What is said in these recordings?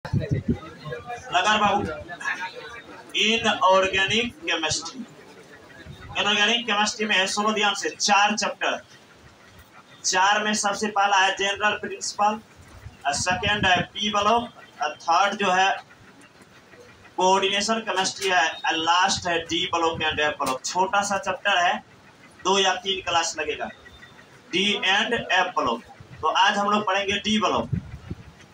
लगा बाबू। Inorganic chemistry, inorganic chemistry में है, सुनो ध्यान से, 4 चैप्टर। 4 में सबसे पहला है जनरल प्रिंसिपल, सेकेंड है पी ब्लॉक, थर्ड जो है कोऑर्डिनेशन केमिस्ट्री है, लास्ट है D block and F block. छोटा सा चैप्टर है, 2 या 3 क्लास लगेगा, डी एंड एफ ब्लॉक। तो आज हम लोग पढ़ेंगे डी ब्लॉक,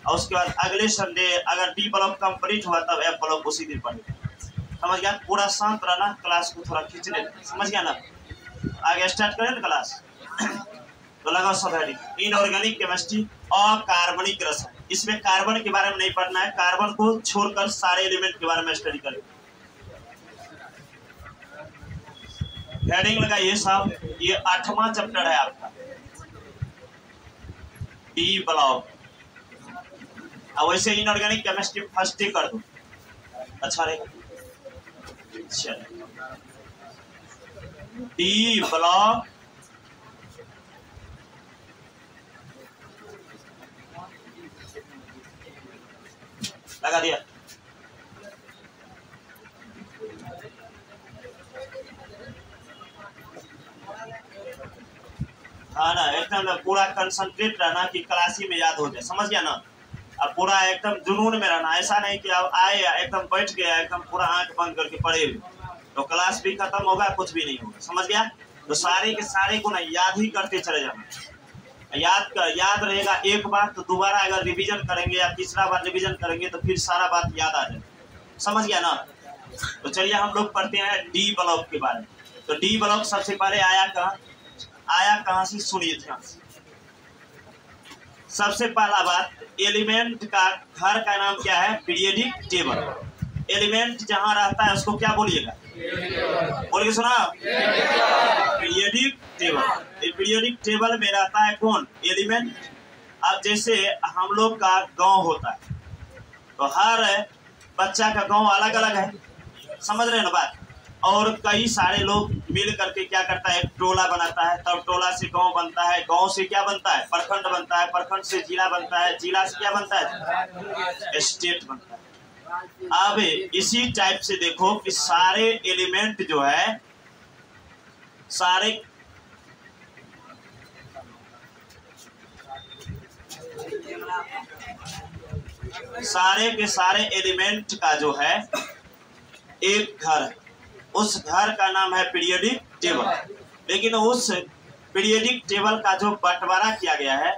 और उसके बाद अगले संडे अगर डी ब्लॉक कंप्लीट हुआ तब एफ ब्लॉक उसी दिन पढ़ेंगे। समझ गया? पूरा शांत रहना, क्लास को थोड़ा खींचने, समझ गया ना? आगे स्टार्ट करें ना क्लास। तो लगाओ सब हेडिंग। इनऑर्गेनिक केमिस्ट्री और कार्बनिक रसायन। इसमें कार्बन के बारे में नहीं पढ़ना है, कार्बन को छोड़कर सारे एलिमेंट के बारे में स्टडी करें। हेडिंग लगाइए साहब, ये 8वां चैप्टर है आपका, डी ब्लॉक। अब वैसे इनऑर्गेनिक केमिस्ट्री फर्स्ट ही कर दो, अच्छा रहेगा। डी ब्लॉक लगा दिया। हाँ ना, एकदम पूरा कंसंट्रेट रहना कि क्लास ही में याद हो जाए, समझ गया ना? अब पूरा एकदम जुनून में रहना, ऐसा नहीं कि अब आए एकदम बैठ गया एकदम पूरा आंख बंद करके पढ़े हुए, तो क्लास भी खत्म होगा, कुछ भी नहीं होगा, समझ गया? तो सारे के सारे को ना याद ही करते चले जाना। याद रहेगा एक बार, तो दोबारा अगर रिवीजन करेंगे या तीसरा बार रिवीजन करेंगे तो फिर सारा बात याद आ जाए, समझ गया ना? तो चलिए हम लोग पढ़ते हैं डी ब्लॉक के बारे में। तो डी ब्लॉक सबसे पहले आया कहाँ से, सुनिए ध्यान से। सबसे पहला बात, एलिमेंट का घर का नाम क्या है? Periodic table. एलिमेंट जहां रहता है उसको क्या बोलिएगा? बोलिए, सुना? Periodic table. पीरियडिक टेबल में रहता है कौन? एलिमेंट। अब जैसे हम लोग का गांव होता है, तो हर बच्चा का गांव अलग अलग है, समझ रहे हैं ना बात? और कई सारे लोग मिल करके क्या करता है, एक टोला बनाता है, तब टोला से गांव बनता है, गांव से क्या बनता है? प्रखंड बनता है, प्रखंड से जिला बनता है, जिला से क्या बनता है? स्टेट बनता है। अब इसी टाइप से देखो कि सारे एलिमेंट जो है, सारे के सारे एलिमेंट का जो है एक घर है, उस घर का नाम है पीरियडिक टेबल। लेकिन उस पीरियडिक टेबल का जो बंटवारा किया गया है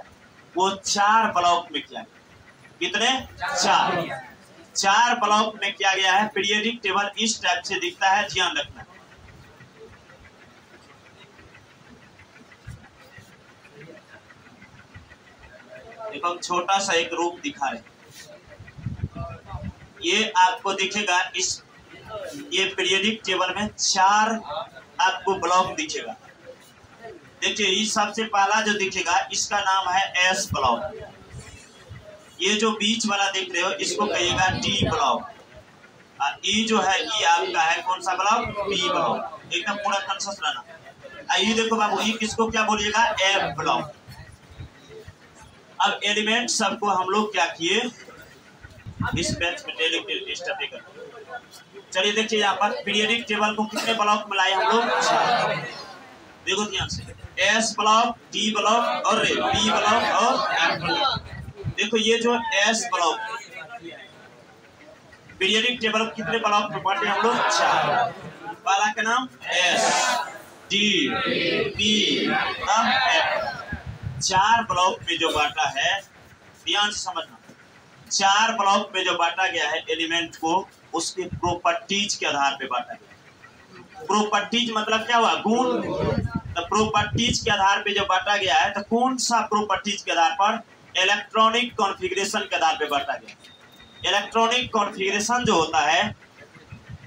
वो 4 ब्लॉक में किया गया। कितने? 4 ब्लॉक में किया गया है। पीरियडिक टेबल इस टाइप से दिखता है, ध्यान रखना। देखो हम छोटा सा एक रूप दिखा रहे, ये आपको दिखेगा ये पीरियडिक टेबल में 4 आपको ब्लॉक दिखेगा। देखिए ये सबसे पहला जो दिखेगा इसका नाम है एस ब्लॉक। ये जो बीच वाला देख रहे हो इसको कहिएगा डी ब्लॉक। ई जो है ये आपका है कौन सा ब्लॉक? B block. एकदम पूरा कॉन्शियस रहना। ये देखो बाबू, ये किसको क्या बोलिएगा? F block. अब एलिमेंट सबको हम लोग क्या किए, इस बेंच में डेली। चलिए देखिए यहाँ पर पीरियडिक टेबल को कितने ब्लॉक में लाए हम लोग? 4। देखो ध्यान से, एस ब्लॉक, डी ब्लॉक और बी ब्लॉक और एफ ब्लॉक। देखो ये जो एस ब्लॉक, पीरियडिक टेबल कितने ब्लॉक में बांटे हम लोग? 4। पहला का नाम S, D, B, F. 4 block में जो बांटा है, ध्यान से समझना, 4 ब्लॉक में जो बांटा गया है एलिमेंट को, उसके प्रॉपर्टीज के आधार पे बांटा गया। प्रॉपर्टीज मतलब क्या हुआ? गुण। तो प्रॉपर्टीज के आधार पे जो बांटा गया है, तो कौन सा प्रॉपर्टीज के आधार पर? इलेक्ट्रॉनिक कॉन्फ़िगरेशन के आधार पे बांटा गया। इलेक्ट्रॉनिक कॉन्फ़िगरेशन जो होता है,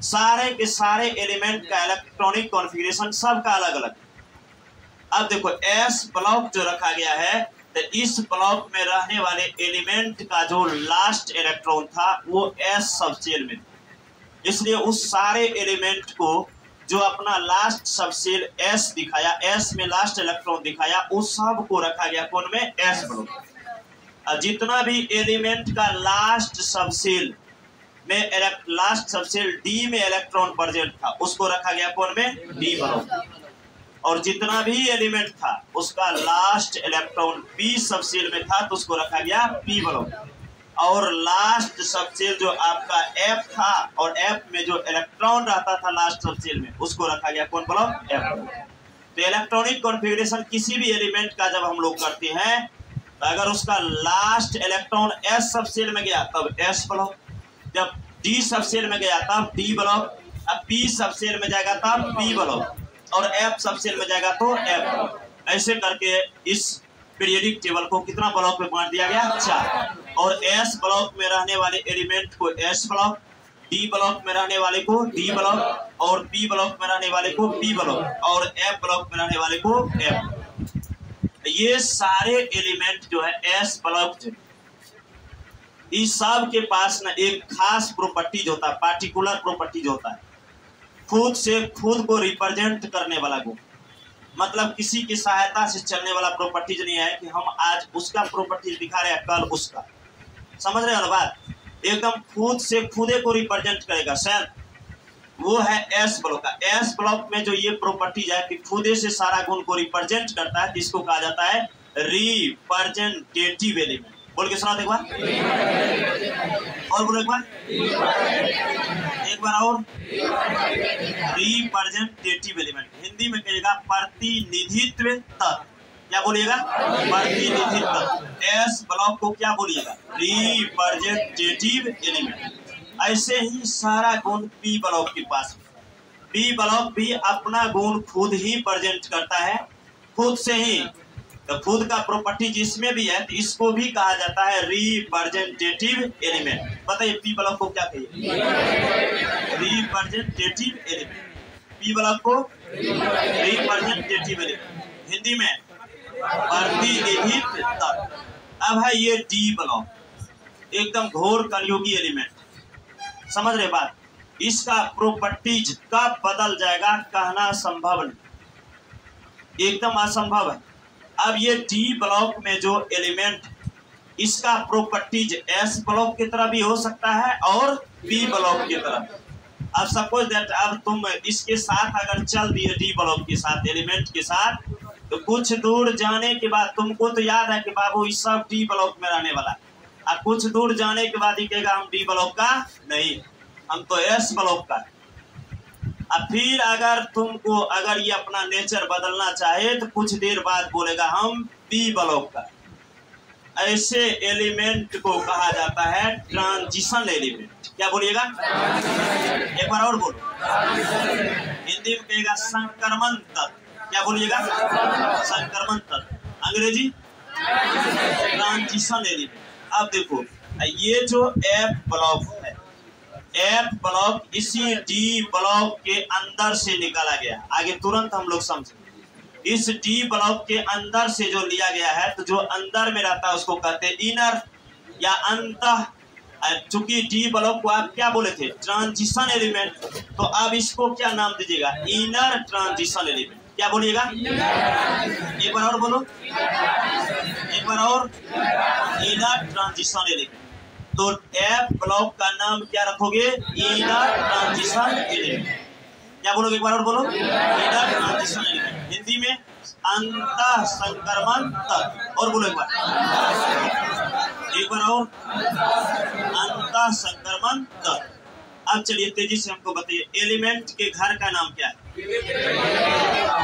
सारे के सारे एलिमेंट का इलेक्ट्रॉनिक कॉन्फ़िगरेशन सबका अलग अलग। अब देखो एस ब्लॉक जो रखा गया है, तो इस ब्लॉक में रहने वाले एलिमेंट का जो लास्ट इलेक्ट्रॉन था वो एस सबसेल में, इसलिए उस सारे एलिमेंट को जो अपना लास्ट सबसेल एस दिखाया, एस में लास्ट इलेक्ट्रॉन दिखाया, उस सब को रखा गया कौन में? S block. जितना भी एलिमेंट का लास्ट सबसेल में लास्ट सबसेल डी में इलेक्ट्रॉन प्रेजेंट था उसको रखा गया कौन में, डी ब्लॉक। और जितना भी एलिमेंट था उसका लास्ट इलेक्ट्रॉन पी सबसेल में था तो उसको रखा गया पी ब्लॉक। और लास्ट सबसेल जो आपका एफ था और एफ में जो इलेक्ट्रॉन रहता था लास्ट सबसेल में उसको रखा गया कौन ब्लॉक, एफ। तो इलेक्ट्रॉनिक कॉन्फ़िगरेशन किसी भी एलिमेंट का जब हम लोग करते हैं तो अगर उसका लास्ट इलेक्ट्रॉन एस सबसेल में गया तब एस ब्लॉक, जब डी सबसेल में गया तब डी ब्लॉक, अब पी सबसेल में जाएगा तब पी ब्लॉक और एफ सबसेल में जाएगा तो एफ। ऐसे करके इस पीरियोडिक टेबल को कितना ब्लॉक में बांट दिया गया, 4। और एस ब्लॉक में रहने वाले एलिमेंट को एस ब्लॉक, डी ब्लॉक में रहने वाले को डी ब्लॉक और पी ब्लॉक में रहने वाले को पी ब्लॉक और एफ ब्लॉक में रहने वाले को एफ। ये सारे एलिमेंट जो है एस ब्लॉक, इस सब के पास ना एक खास प्रॉपर्टीज होता है, पार्टिकुलर प्रॉपर्टीज होता है, खुद से खुद को रिप्रेजेंट करने वाला गुण। मतलब किसी की सहायता से चलने वाला प्रॉपर्टीज नहीं है कि हम आज उसका प्रॉपर्टीज दिखा रहे हैं कल उसका। समझ रहे हो ना बात, एकदम खुद से खुदे को रिप्रेजेंट करेगा सर, वो है एस ब्लॉक का। एस ब्लॉक में जो ये प्रॉपर्टीज है कि खुदे से सारा गुण को रिप्रेजेंट करता है, जिसको कहा जाता है रिप्रेजेंटेटिव एलिमेंट। बोल के सुना एक बार और बोलो एक बार और रिप्रेजेंटेटिव एलिमेंट हिंदी में कहिएगा प्रतिनिधित्व तत्व। क्या बोलिएगा, प्रतिनिधित्व तत्व। एस ब्लॉक को क्या बोलिएगा, रिप्रेजेंटेटिव एलिमेंट। ऐसे ही सारा गुण पी ब्लॉक के पास, पी ब्लॉक भी अपना गुण खुद ही प्रेजेंट करता है, खुद से ही। तो खुद का प्रॉपर्टी जिसमें भी है तो इसको भी कहा जाता है रिप्रेजेंटेटिव एलिमेंट। बताइए पी ब्लॉक को क्या कहिए, रिप्रेजेंटेटिव एलिमेंट। पी ब्लॉक को रिप्रेजेंटेटिव एलिमेंट, हिंदी में प्रतिनिधित्व तत्व। अब है ये डी ब्लॉक, एकदम घोर कलयुगी एलिमेंट। समझ रहे बात, इसका प्रॉपर्टीज कब बदल जाएगा कहना संभव नहीं, एकदम असंभव है। अब ये डी ब्लॉक में जो एलिमेंट, इसका प्रॉपर्टीज एस ब्लॉक की तरह भी हो सकता है और पी ब्लॉक की तरह। अब सपोज दैट अब तुम इसके साथ अगर चल दिए डी ब्लॉक के साथ, एलिमेंट के साथ, तो कुछ दूर जाने के बाद तुमको तो याद है कि बाबू इस सब डी ब्लॉक में रहने वाला है। अब कुछ दूर जाने के बाद ही कहेगा हम डी ब्लॉक का नहीं, हम तो एस ब्लॉक का। अब फिर अगर तुमको अगर ये अपना नेचर बदलना चाहे तो कुछ देर बाद बोलेगा हम पी ब्लॉक का। ऐसे एलिमेंट को कहा जाता है ट्रांजिशन एलिमेंट। क्या बोलिएगा, एक बार और बोलो, हिंदी में कहेगा संक्रमण तत्व। क्या बोलिएगा, संक्रमण तत्व, अंग्रेजी ट्रांजिशन एलिमेंट। अब देखो ये जो एफ ब्लॉक है, एफ ब्लॉक इसी डी ब्लॉक के अंदर से निकाला गया। आगे तुरंत हम लोग समझें, इस डी ब्लॉक के अंदर से जो लिया गया है, तो जो अंदर में रहता है उसको कहते हैं इनर या अंतः। चूंकि डी ब्लॉक को आप क्या बोले थे, ट्रांजिशन एलिमेंट, तो अब इसको क्या नाम दीजिएगा, इनर ट्रांजिशन एलिमेंट। क्या बोलिएगा, एक बार और बोलो, एक बार और, इनर ट्रांजिशन एलिमेंट। तो एफ ब्लॉक का नाम क्या रखोगे, इनर ट्रांजिशन एलिमेंट। क्या बोलोगे, एक बार और बोलो, इनर ट्रांजिशन एलिमेंट, हिंदी में अंतः संक्रमण तत्व। और बोलो एक बार और, अंतः संक्रमण तत्व। अब चलिए तेजी से हमको बताइए, एलिमेंट के घर का नाम क्या है,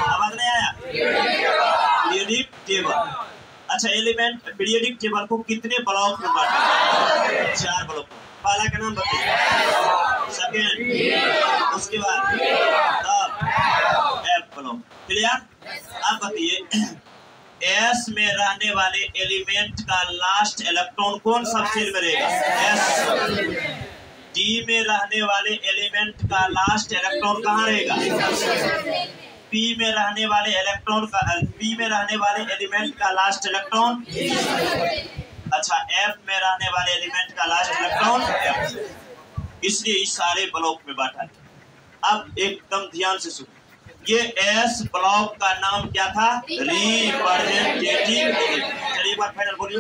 आवाज नहीं आया, पीरियोडिक टेबल। अच्छा, एलिमेंट पीरियोडिक टेबल को कितने ब्लॉक में बांटा है, 4 ब्लॉक। पहला का नाम बताइए, सेकेंड, उसके बाद एफ ब्लॉक। क्लियर। अब बताइए एस में रहने वाले एलिमेंट का लास्ट इलेक्ट्रॉन कौन सबसेल में रहेगा, एस। डी में रहने वाले एलिमेंट का लास्ट इलेक्ट्रॉन कहाँ रहेगा, पी में रहने वाले इलेक्ट्रॉन का, पी में रहने वाले एलिमेंट का लास्ट इलेक्ट्रॉन। अच्छा, एफ में रहने वाले एलिमेंट का लास्ट इलेक्ट्रॉन एफ। इसलिए इस सारे ब्लॉक में बांटा है। अब एकदम ध्यान से सुनो, ये एस ब्लॉक का नाम क्या था? Representative element. चलिए एक बार फाइनल बोलिए।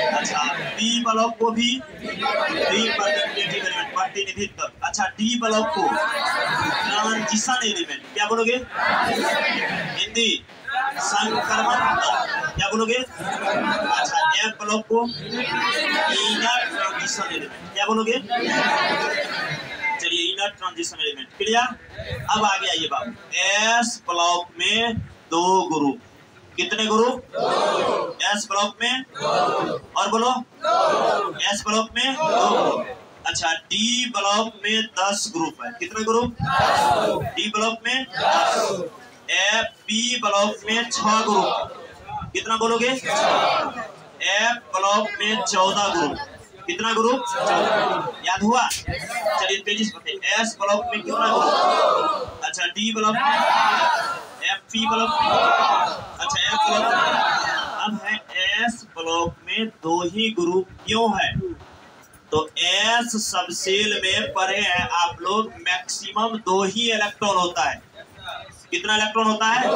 अच्छा, बी ब्लॉक को भी रिप्रेजेंटेटिव एलिमेंट, प्रतिनिधित्व। अच्छा, डी ब्लॉक को ट्रांजिशन एलिमेंट, क्या बोलोगे? हिंदी संक्रमण, क्या बोलोगे? अच्छा, एफ ब्लॉक को इनर ट्रांजिशन एलिमेंट, क्या बोलोगे? चलिए, इनर ट्रांजिशन एलिमेंट। क्लियर? अब आगे आइए बाबू। एस ब्लॉक में 2 ग्रुप। कितने ग्रुप? एस ब्लॉक में और बोलो एस ब्लॉक में 2 ग्रुप। अच्छा, डी ब्लॉक में 10 ग्रुप है। कितने ग्रुप? डी ब्लॉक में 10। एफ बी ब्लॉक में 6 ग्रुप। कितना बोलोगे? एफ ब्लॉक में 14 ग्रुप। कितना ग्रुप? 14। याद हुआ? चलिए तेजी से बताइए। एस ब्लॉक में कितना ग्रुप? अच्छा, डी ब्लॉक में, एफ बी ब्लॉक में, अच्छा एफ ब्लॉक में। अब है एस ब्लॉक में 2 ही ग्रुप क्यों है? तो एस सबसेल में पढ़े हैं आप लोग, मैक्सिमम 2 ही इलेक्ट्रॉन होता है। कितना इलेक्ट्रॉन होता है? 2।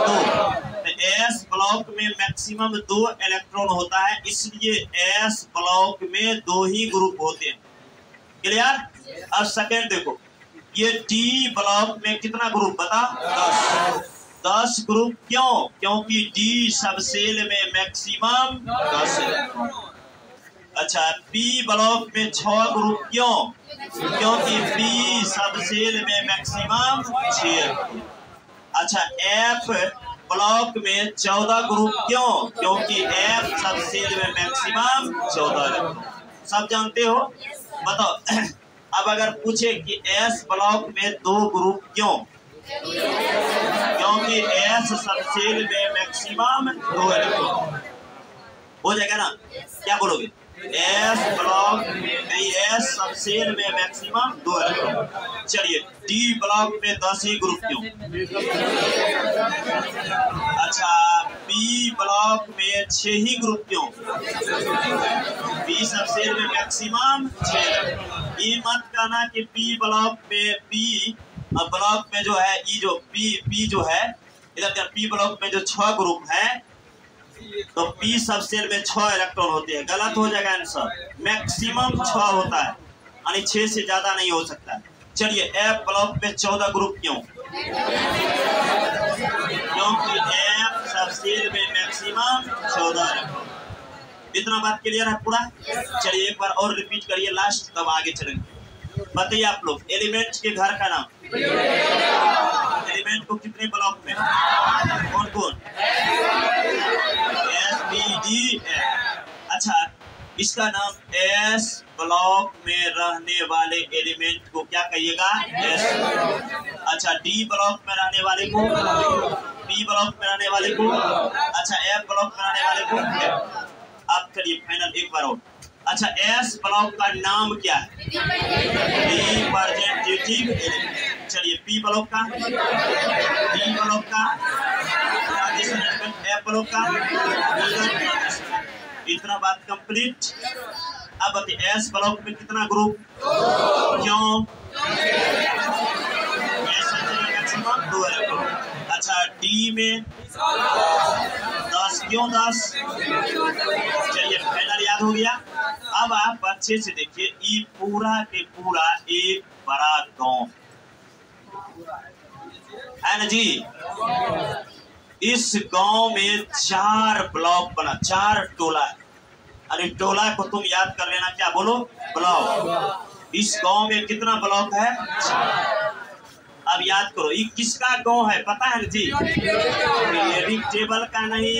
तो एस ब्लॉक में मैक्सिमम 2 इलेक्ट्रॉन होता है, इसलिए एस ब्लॉक में 2 ही ग्रुप होते हैं। क्लियर? अब सेकेंड देखो, ये डी ब्लॉक में कितना ग्रुप बता? 10 ग्रुप। क्यों? क्योंकि डी सबसेल में मैक्सिमम 10 इलेक्ट्रॉन। अच्छा, पी ब्लॉक में 6 ग्रुप। क्यों? क्योंकि पी सबसेल में मैक्सिमम 6। अच्छा, एफ ब्लॉक में 14 ग्रुप। क्यों? क्योंकि एफ सबसेल में मैक्सिमम 14 इलेक्ट्रॉन। सब जानते हो? बताओ। अब अगर पूछे कि एस ब्लॉक में 2 ग्रुप क्यों? क्योंकि एस सबसेल में मैक्सिमम 2 इलेक्ट्रॉन। हो जाएगा ना? क्या बोलोगे? एस ब्लॉक में, एस सबसेल में मैक्सिमम 2 इलेक्ट्रॉन। चलिए, डी ब्लॉक में 10 ही ग्रुप क्यों? अच्छा, बी ब्लॉक में 6 ही ग्रुप क्यों? बी सबसेल में मैक्सिमम 6 इलेक्ट्रॉन। ये मत कहना कि बी ब्लॉक में जो है, ये जो पी जो है इधर, पी ब्लॉक में जो 6 ग्रुप है तो पी सबसेल में 6 इलेक्ट्रॉन होते हैं। गलत हो जाएगा आंसर। मैक्सिमम 6 होता है, यानी 6 से ज्यादा नहीं हो सकता। चलिए, एफ ब्लॉक में 14 ग्रुप क्यों? क्योंकि एफ सबसेल में मैक्सिमम 14 इलेक्ट्रॉन। इतना बात क्लियर है पूरा? चलिए एक बार और रिपीट करिए लास्ट, तब आगे चलेंगे। बताइए आप लोग, एलिमेंट के घर का नाम? एलिमेंट को कितने ब्लॉक में? कौन कौन? S B D F. अच्छा, इसका नाम एस ब्लॉक में रहने वाले एलिमेंट को क्या कहिएगा? एस। अच्छा, डी ब्लॉक में रहने वाले को, बी ब्लॉक में रहने वाले को, अच्छा एफ ब्लॉक में रहने वाले को एफ। अब चलिए फाइनल एक बार और। अच्छा, एस ब्लॉक का नाम क्या है? Representative element. चलिए, पी ब्लॉक का, डी ब्लॉक का, एफ ब्लॉक का, इतना बात कंप्लीट। अब एस ब्लॉक में कितना ग्रुप? क्यों? Maximum 2 electron. अच्छा, डी में 10। क्यों 10? चलिए फाइनल याद हो गया। अब आप अच्छे से देखिए, ये पूरा के पूरा एक बड़ा गांव है ना जी। इस गांव में 4 ब्लॉक बना, 4 टोला है। अरे टोला को तुम याद कर लेना, क्या बोलो? ब्लॉक। इस गांव में कितना ब्लॉक है? 4। अब याद करो, ये किसका गांव है पता है ना जी? पीरियडिक टेबल का नहीं,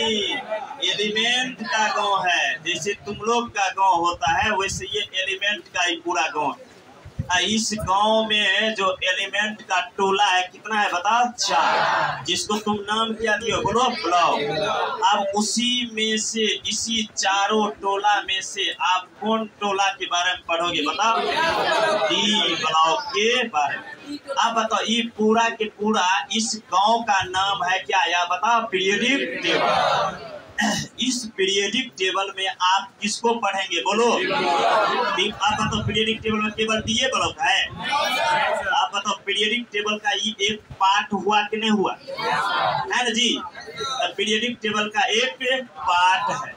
एलिमेंट का गांव है। जैसे तुम लोग का गांव होता है, वैसे ये एलिमेंट का ही पूरा गांव है। इस गांव में जो एलिमेंट का टोला है कितना है बताओ? 4, जिसको तुम नाम क्या दियो? बोलो ब्लॉक। अब उसी में से, इसी चारों टोला में से आप कौन टोला के बारे में पढ़ोगे बताओ? डी ब्लॉक के बारे में। अब बताओ, ये पूरा के पूरा इस गांव का नाम है क्या? या बताओ? Periodic table. इस पीरियडिक टेबल में आप किसको पढ़ेंगे? बोलो। आप बताओ, पीरियडिक टेबल में केवल डी ब्लॉक है? आप बताओ पीरियडिक टेबल का ये एक पार्ट हुआ कि नहीं हुआ है ना जी। पीरियडिक टेबल का एक पार्ट है।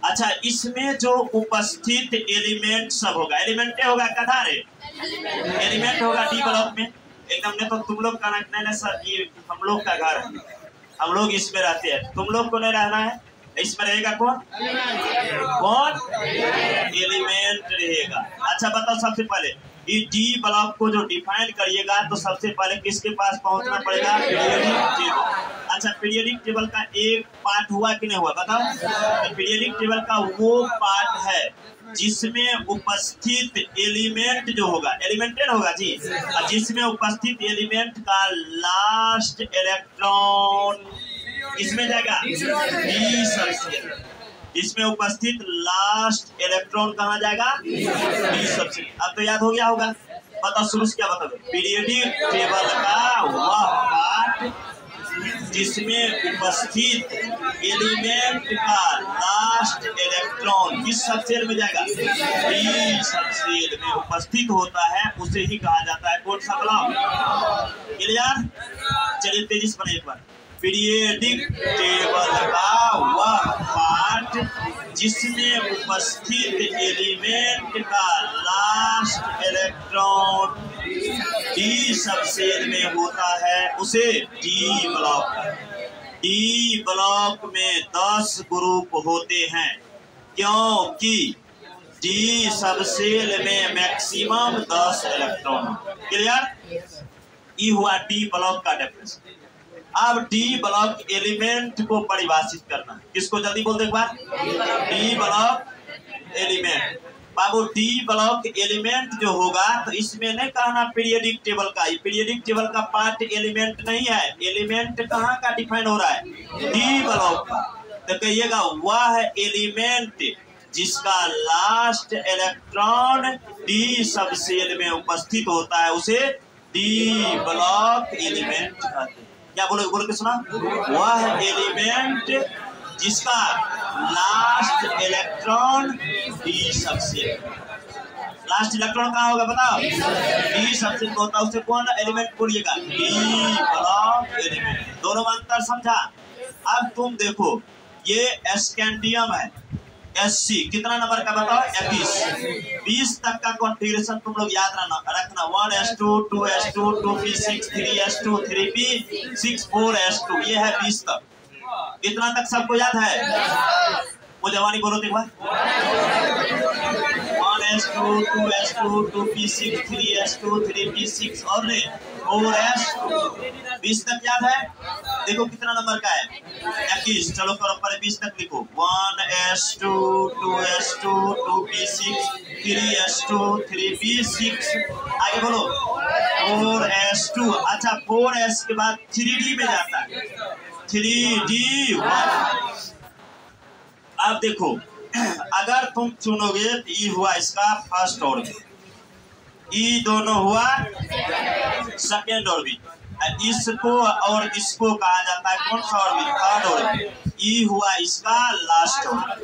अच्छा, इसमें जो उपस्थित एलिमेंट सब होगा, एलिमेंट होगा कथा रे, एलिमेंट होगा डी ब्लॉक में एकदम। नहीं तो तुम लोग का नहीं सर, ये हम लोग का घर है, हम लोग इसमें रहते हैं, तुम लोग को नहीं रहना है। इसमें रहेगा कौन कौन एलिमेंट रहेगा। अच्छा बताओ, सबसे पहले ये डी ब्लॉक को जो डिफाइन करिएगा तो सबसे पहले किसके पास पहुंचना पड़ेगा, पीरियडिक टेबल। अच्छा, पीरियडिक टेबल का एक पार्ट हुआ कि नहीं हुआ बताओ। तो पीरियडिक टेबल का वो पार्ट है जिसमें उपस्थित एलिमेंट जो होगा, एलिमेंटेड होगा जी, जिसमें उपस्थित एलिमेंट का लास्ट इलेक्ट्रॉन किसमें जाएगा, डी सबसेल। इसमें उपस्थित लास्ट इलेक्ट्रॉन कहाँ जाएगा, डी सबसेल। अब तो याद हो गया होगा। बताओ शुरू से क्या बताओ, पीरियडिक टेबल का वह पार्ट जिसमें उपस्थित एलिमेंट का लास्ट इलेक्ट्रॉन किस सबसेल में जाएगा, डी सबसेल में उपस्थित होता है, उसे ही कहा जाता है कौन सा ब्लॉक। क्लियर? चलिए तेजी से पढ़िए एक बार। पीरियडिक टेबल का वह पार्ट जिसमें उपस्थित एलिमेंट का लास्ट इलेक्ट्रॉन डी सबसेल में होता है, उसे डी ब्लॉक। डी ब्लॉक में 10 ग्रुप होते हैं क्योंकि डी सबसेल में मैक्सिमम 10 इलेक्ट्रॉन। क्लियर? ये हुआ डी ब्लॉक का डेफिनेशन। अब डी ब्लॉक एलिमेंट को परिभाषित करना, किसको जल्दी बोल दो एक बार, डी ब्लॉक एलिमेंट। बाबू डी ब्लॉक एलिमेंट जो होगा तो इसमें नहीं कहना पीरियडिक टेबल का, पीरियडिक टेबल का पार्ट एलिमेंट नहीं है। एलिमेंट कहाँ का डिफाइन हो रहा है, डी ब्लॉक का। तो कहिएगा वह एलिमेंट जिसका लास्ट इलेक्ट्रॉन डी सबसेल में उपस्थित होता है, उसे डी ब्लॉक एलिमेंट कहते हैं। क्या बोलो के सुना, वह एलिमेंट जिसका last electron D subshell, last electron कहाँ होगा बताओ, डी सबसेल होता है, उसे कौन एलिमेंट बोलिएगा, डी ब्लॉक एलिमेंट। दोनों में अंतर समझा। अब तुम देखो ये स्कैंडियम है, SC कितना नंबर का बताओ, 21। 20 तक का कॉन्फ़िगरेशन तुम लोग याद रखना 1s2 2s2 2p6 3s2 3p6 4s2, ये है 20 तक। इतना तक सबको याद है? वो जवानी बोलो एक बार, 1s2 2s2 2p6 3s2 3p6 और 4s2। 20 तक याद है? देखो कितना नंबर का है, 21। चलो करो पहले 20 तक लिखो, 1s2 2s2 2p6 3s2 3p6, आगे बोलो 4s2। अच्छा 4s के बाद 3d में जाता है, 3d1। अब देखो अगर तुम चुनोगे तो ये हुआ इसका फर्स्ट ऑर्बिट, ये दोनों हुआ सेकेंड ऑर्बिट, इसको और इसको कहा जाता है कौन सा ऑर्बिट, थर्ड ऑर्बिट। ये हुआ इसका लास्ट ऑर्बिट।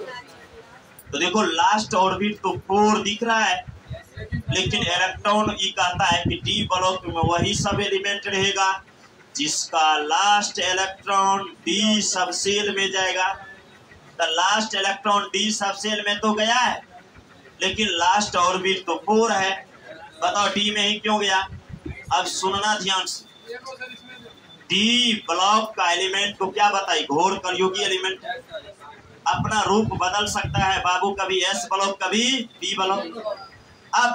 तो देखो लास्ट ऑर्बिट तो 4 दिख रहा है, लेकिन इलेक्ट्रॉन ये कहता है कि डी ब्लॉक में वही सब एलिमेंट रहेगा जिसका लास्ट इलेक्ट्रॉन डी सबसेल में जाएगा। तो लास्ट इलेक्ट्रॉन डी सबसेल में तो गया है, लेकिन लास्ट ऑर्बिट तो 4 है। बताओ डी में ही क्यों गया? अब सुनना ध्यान से, डी ब्लॉक का एलिमेंट को क्या बताई, घोर कलयुगी एलिमेंट, अपना रूप बदल सकता है बाबू, कभी एस ब्लॉक कभी बी ब्लॉक। अब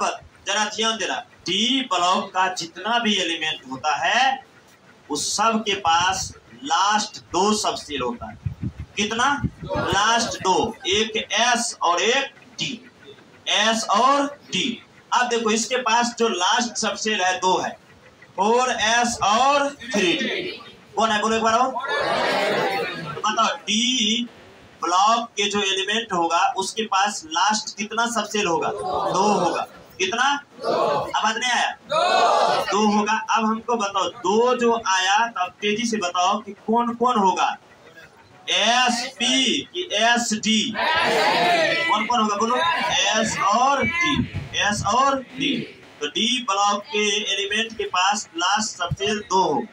जरा ध्यान देना, डी ब्लॉक का जितना भी एलिमेंट होता है उस सब के पास लास्ट 2 सबसेल होता है। कितना? लास्ट 2, एक एस और एक डी, एस और डी। अब देखो इसके पास जो लास्ट सबसेल है 2 है, 4s और 3d। कौन है बोलो एक बार और बताओ। डी ब्लॉक के जो एलिमेंट होगा उसके पास लास्ट कितना सबसेल होगा, 2 होगा। कितना? आवाज नहीं आया, 2 होगा। अब हमको बताओ 2 जो आया, तब तेजी से बताओ कि कौन कौन होगा, SP कि SD, कौन कौन होगा बोलो, S और D, S और D। तो डी ब्लॉक के एलिमेंट के पास लास्ट सबसेल 2 हो,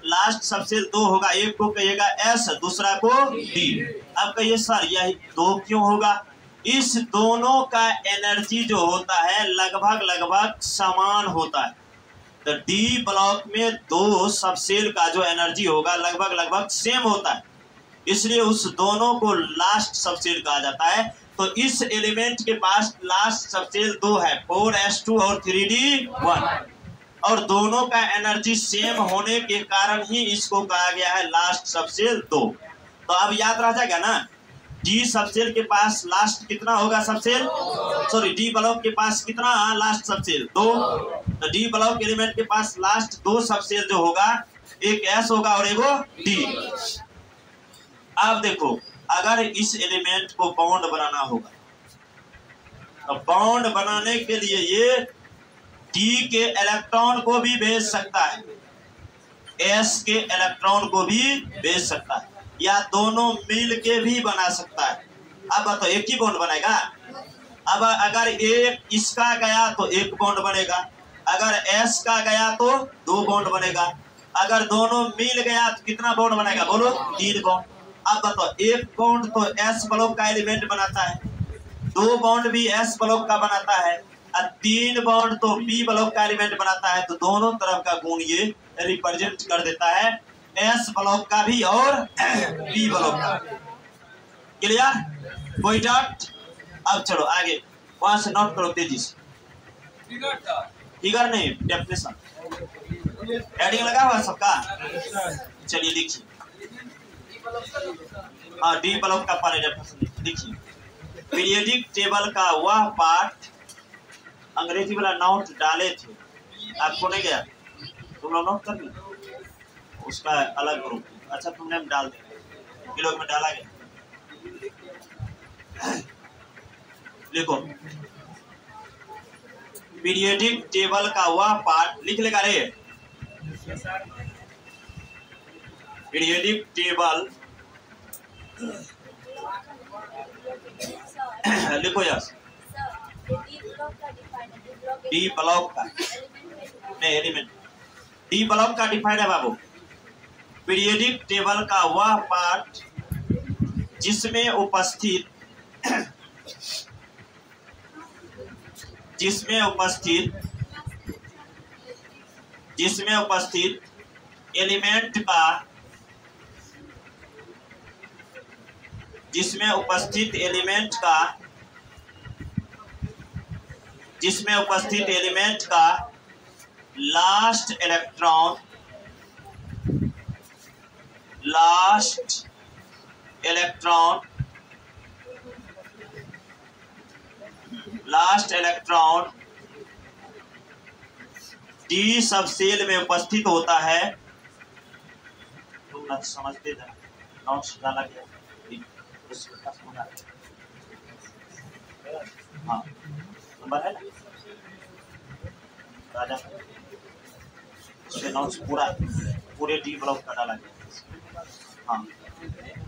लास्ट सबसेल 2 होगा, एक को कहिएगा एस, दूसरा को डी। अब कहिए सर यह 2 क्यों होगा? इस दोनों का एनर्जी जो होता है लगभग समान होता है। तो डी ब्लॉक में 2 सबसेल का जो एनर्जी होगा लगभग सेम होता है, इसलिए उस दोनों को लास्ट सबसेल कहा जाता है। तो इस एलिमेंट के पास लास्ट सबसेल 2 है, 4s2 और 3d1, और दोनों का एनर्जी सेम होने के कारण ही इसको कहा गया है लास्ट सबसेल 2। तो अब याद रह जाएगा ना, डी सबसेल के पास लास्ट कितना होगा सबसेल, सॉरी डी ब्लॉक के पास कितना लास्ट सबसेल 2। तो डी ब्लॉक एलिमेंट के पास लास्ट 2 सबसेल जो होगा, एक एस होगा और एगो डी। अब देखो, अगर इस एलिमेंट को बॉन्ड बनाना होगा, तो बॉन्ड बनाने के लिए ये डी के इलेक्ट्रॉन को भी भेज सकता है, एस के इलेक्ट्रॉन को भी भेज सकता है, या दोनों मिल के भी बना सकता है। अब बताओ एक ही बॉन्ड बनेगा? अब अगर एक इसका गया तो एक बॉन्ड बनेगा, अगर एस का गया तो 2 बॉन्ड बनेगा, अगर दोनों मिल गया तो कितना बॉन्ड बनेगा बोलो? 3 बॉन्ड। अब बताओ एक बॉन्ड तो एस ब्लॉक का एलिमेंट बनाता है, 2 बॉन्ड भी एस ब्लॉक का बनाता है, और 3 बॉन्ड तो पी ब्लॉक का एलिमेंट बनाता है। तो दोनों तरफ का गुण ये रिप्रेजेंट कर देता है, एस ब्लॉक का भी और पी ब्लॉक का। क्लियर? कोई डाउट? अब चलो आगे, वहां से नोट करो तेजी से। फिगर नहीं, डेफिनेशन हेडिंग लगा हुआ सबका? चलिए लिखिए। हाँ, डी ब्लॉक का पहले डेफिनेशन लिखिए। पीरियडिक टेबल का वह पार्ट, अंग्रेजी वाला नोट डाले थे, आपको नहीं गया? तुम लोग नोट कर ली, उसका अलग ग्रुप। अच्छा तुमने डाल दिया, किलो में डाला गया। लिखो, पीरियडिक टेबल का वह पार्ट, लिख लेगा रे, पीरियडिक टेबल लिखो यार, डी ब्लॉक का नहीं एलिमेंट, डी ब्लॉक का डिफाइंड है बाबू। पीरियडिक टेबल का वह पार्ट जिसमें उपस्थित एलिमेंट का, जिसमें उपस्थित एलिमेंट का लास्ट इलेक्ट्रॉन डी सबसेल में उपस्थित होता है। तुम समझते थे, नोट्स डाला गया हाँ, नंबर है ना राजा, नोट्स पूरे डी ब्लॉक का डाला गया। हाँ,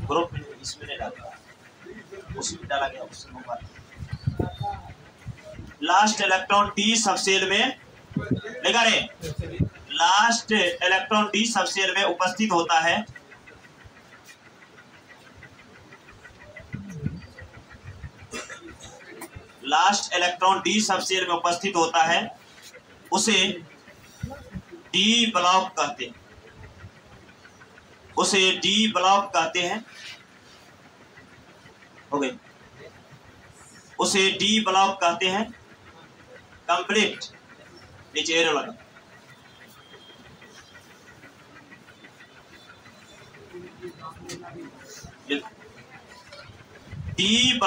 ग्रुप में इसमें नहीं डाला, उसमें डाला गया, उससे number. Last electron D subshell में, लेगा रे, लास्ट इलेक्ट्रॉन डी सबसेल में उपस्थित होता है। लास्ट इलेक्ट्रॉन डी सबसेल में उपस्थित होता है, उसे डी ब्लॉक कहते हैं, उसे डी ब्लॉक कहते हैं। हो गई, उसे डी ब्लॉक कहते हैं। कंप्लीट, नीचे एरो लगा। डी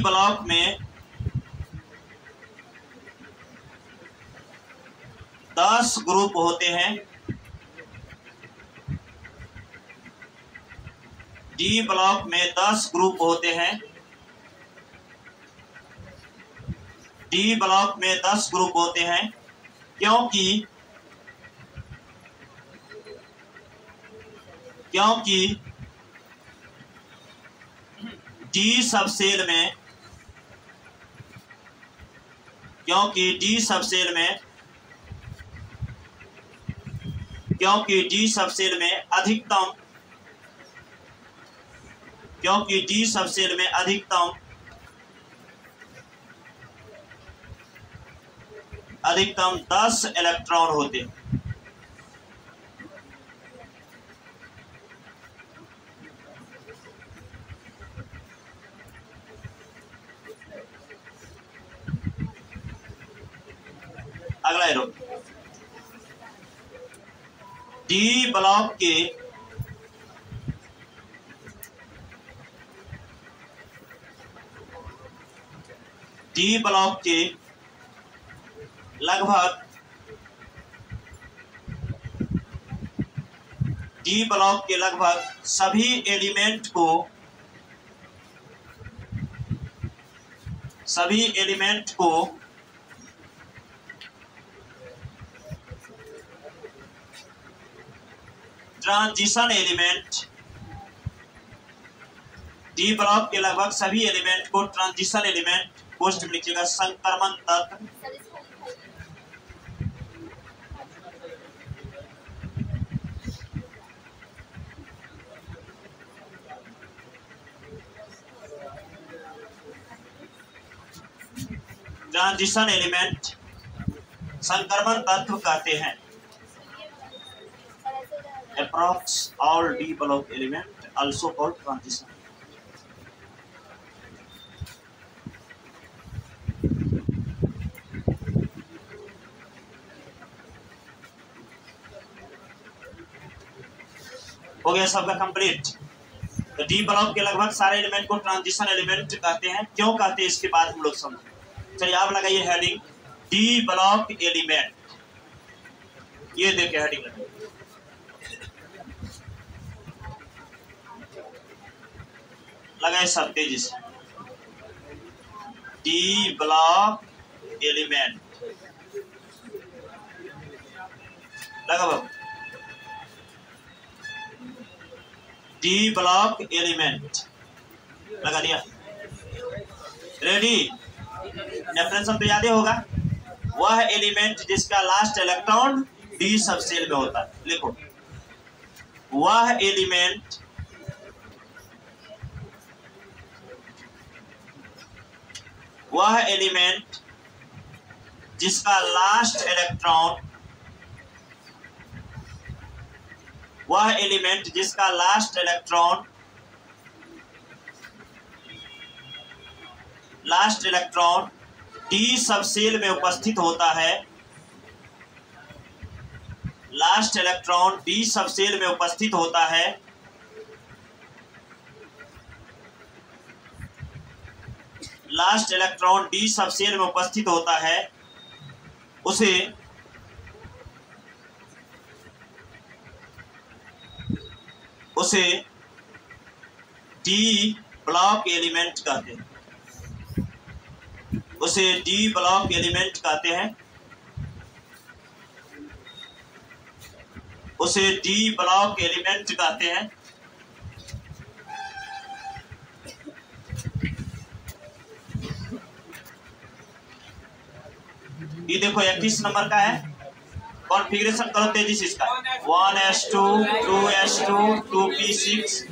ब्लॉक में 10 ग्रुप होते हैं। डी ब्लॉक में 10 ग्रुप होते हैं। डी ब्लॉक में 10 ग्रुप होते हैं क्योंकि डी सबसेल में क्योंकि डी सबसेल में अधिकतम 10 इलेक्ट्रॉन होते हैं। अगला एरो, डी ब्लॉक के लगभग सभी एलिमेंट को ट्रांजिशन एलिमेंट, डी ब्लॉक के लगभग सभी एलिमेंट को ट्रांजिशन एलिमेंट, पोस्ट में लिखिएगा संक्रमण तत्व, ट्रांजिशन एलिमेंट, संक्रमण तत्व कहते हैं। Approx all D block element also called transition. हो गया सबका कंप्लीट। तो डी ब्लॉक के लगभग सारे एलिमेंट को ट्रांजिशन एलिमेंट कहते हैं। क्यों कहते हैं इसके बाद हम लोग समझें। चलिए आप लगाइए हेडिंग डी ब्लॉक एलिमेंट, ये देखिए हेडिंग लगाइए। लगाए सब तेजी से, डी ब्लॉक एलिमेंट लगा बाबू, डी ब्लॉक एलिमेंट लगा दिया। रेडी, डेफिनेशन तो याद ही होगा, वह एलिमेंट जिसका लास्ट इलेक्ट्रॉन डी सबसेल में होता है। लिखो, वह एलिमेंट जिसका लास्ट इलेक्ट्रॉन डी सबसेल में उपस्थित होता है, लास्ट इलेक्ट्रॉन डी सबसेल में उपस्थित होता है, लास्ट इलेक्ट्रॉन डी सबसेल में उपस्थित होता है, उसे डी ब्लॉक एलिमेंट कहते हैं, उसे डी ब्लॉक एलिमेंट कहते हैं, उसे डी ब्लॉक एलिमेंट कहते हैं। ये देखो 31 नंबर का है, कॉन्फ़िगरेशन करो तेजी से इसका। 1s2 2s2 2p6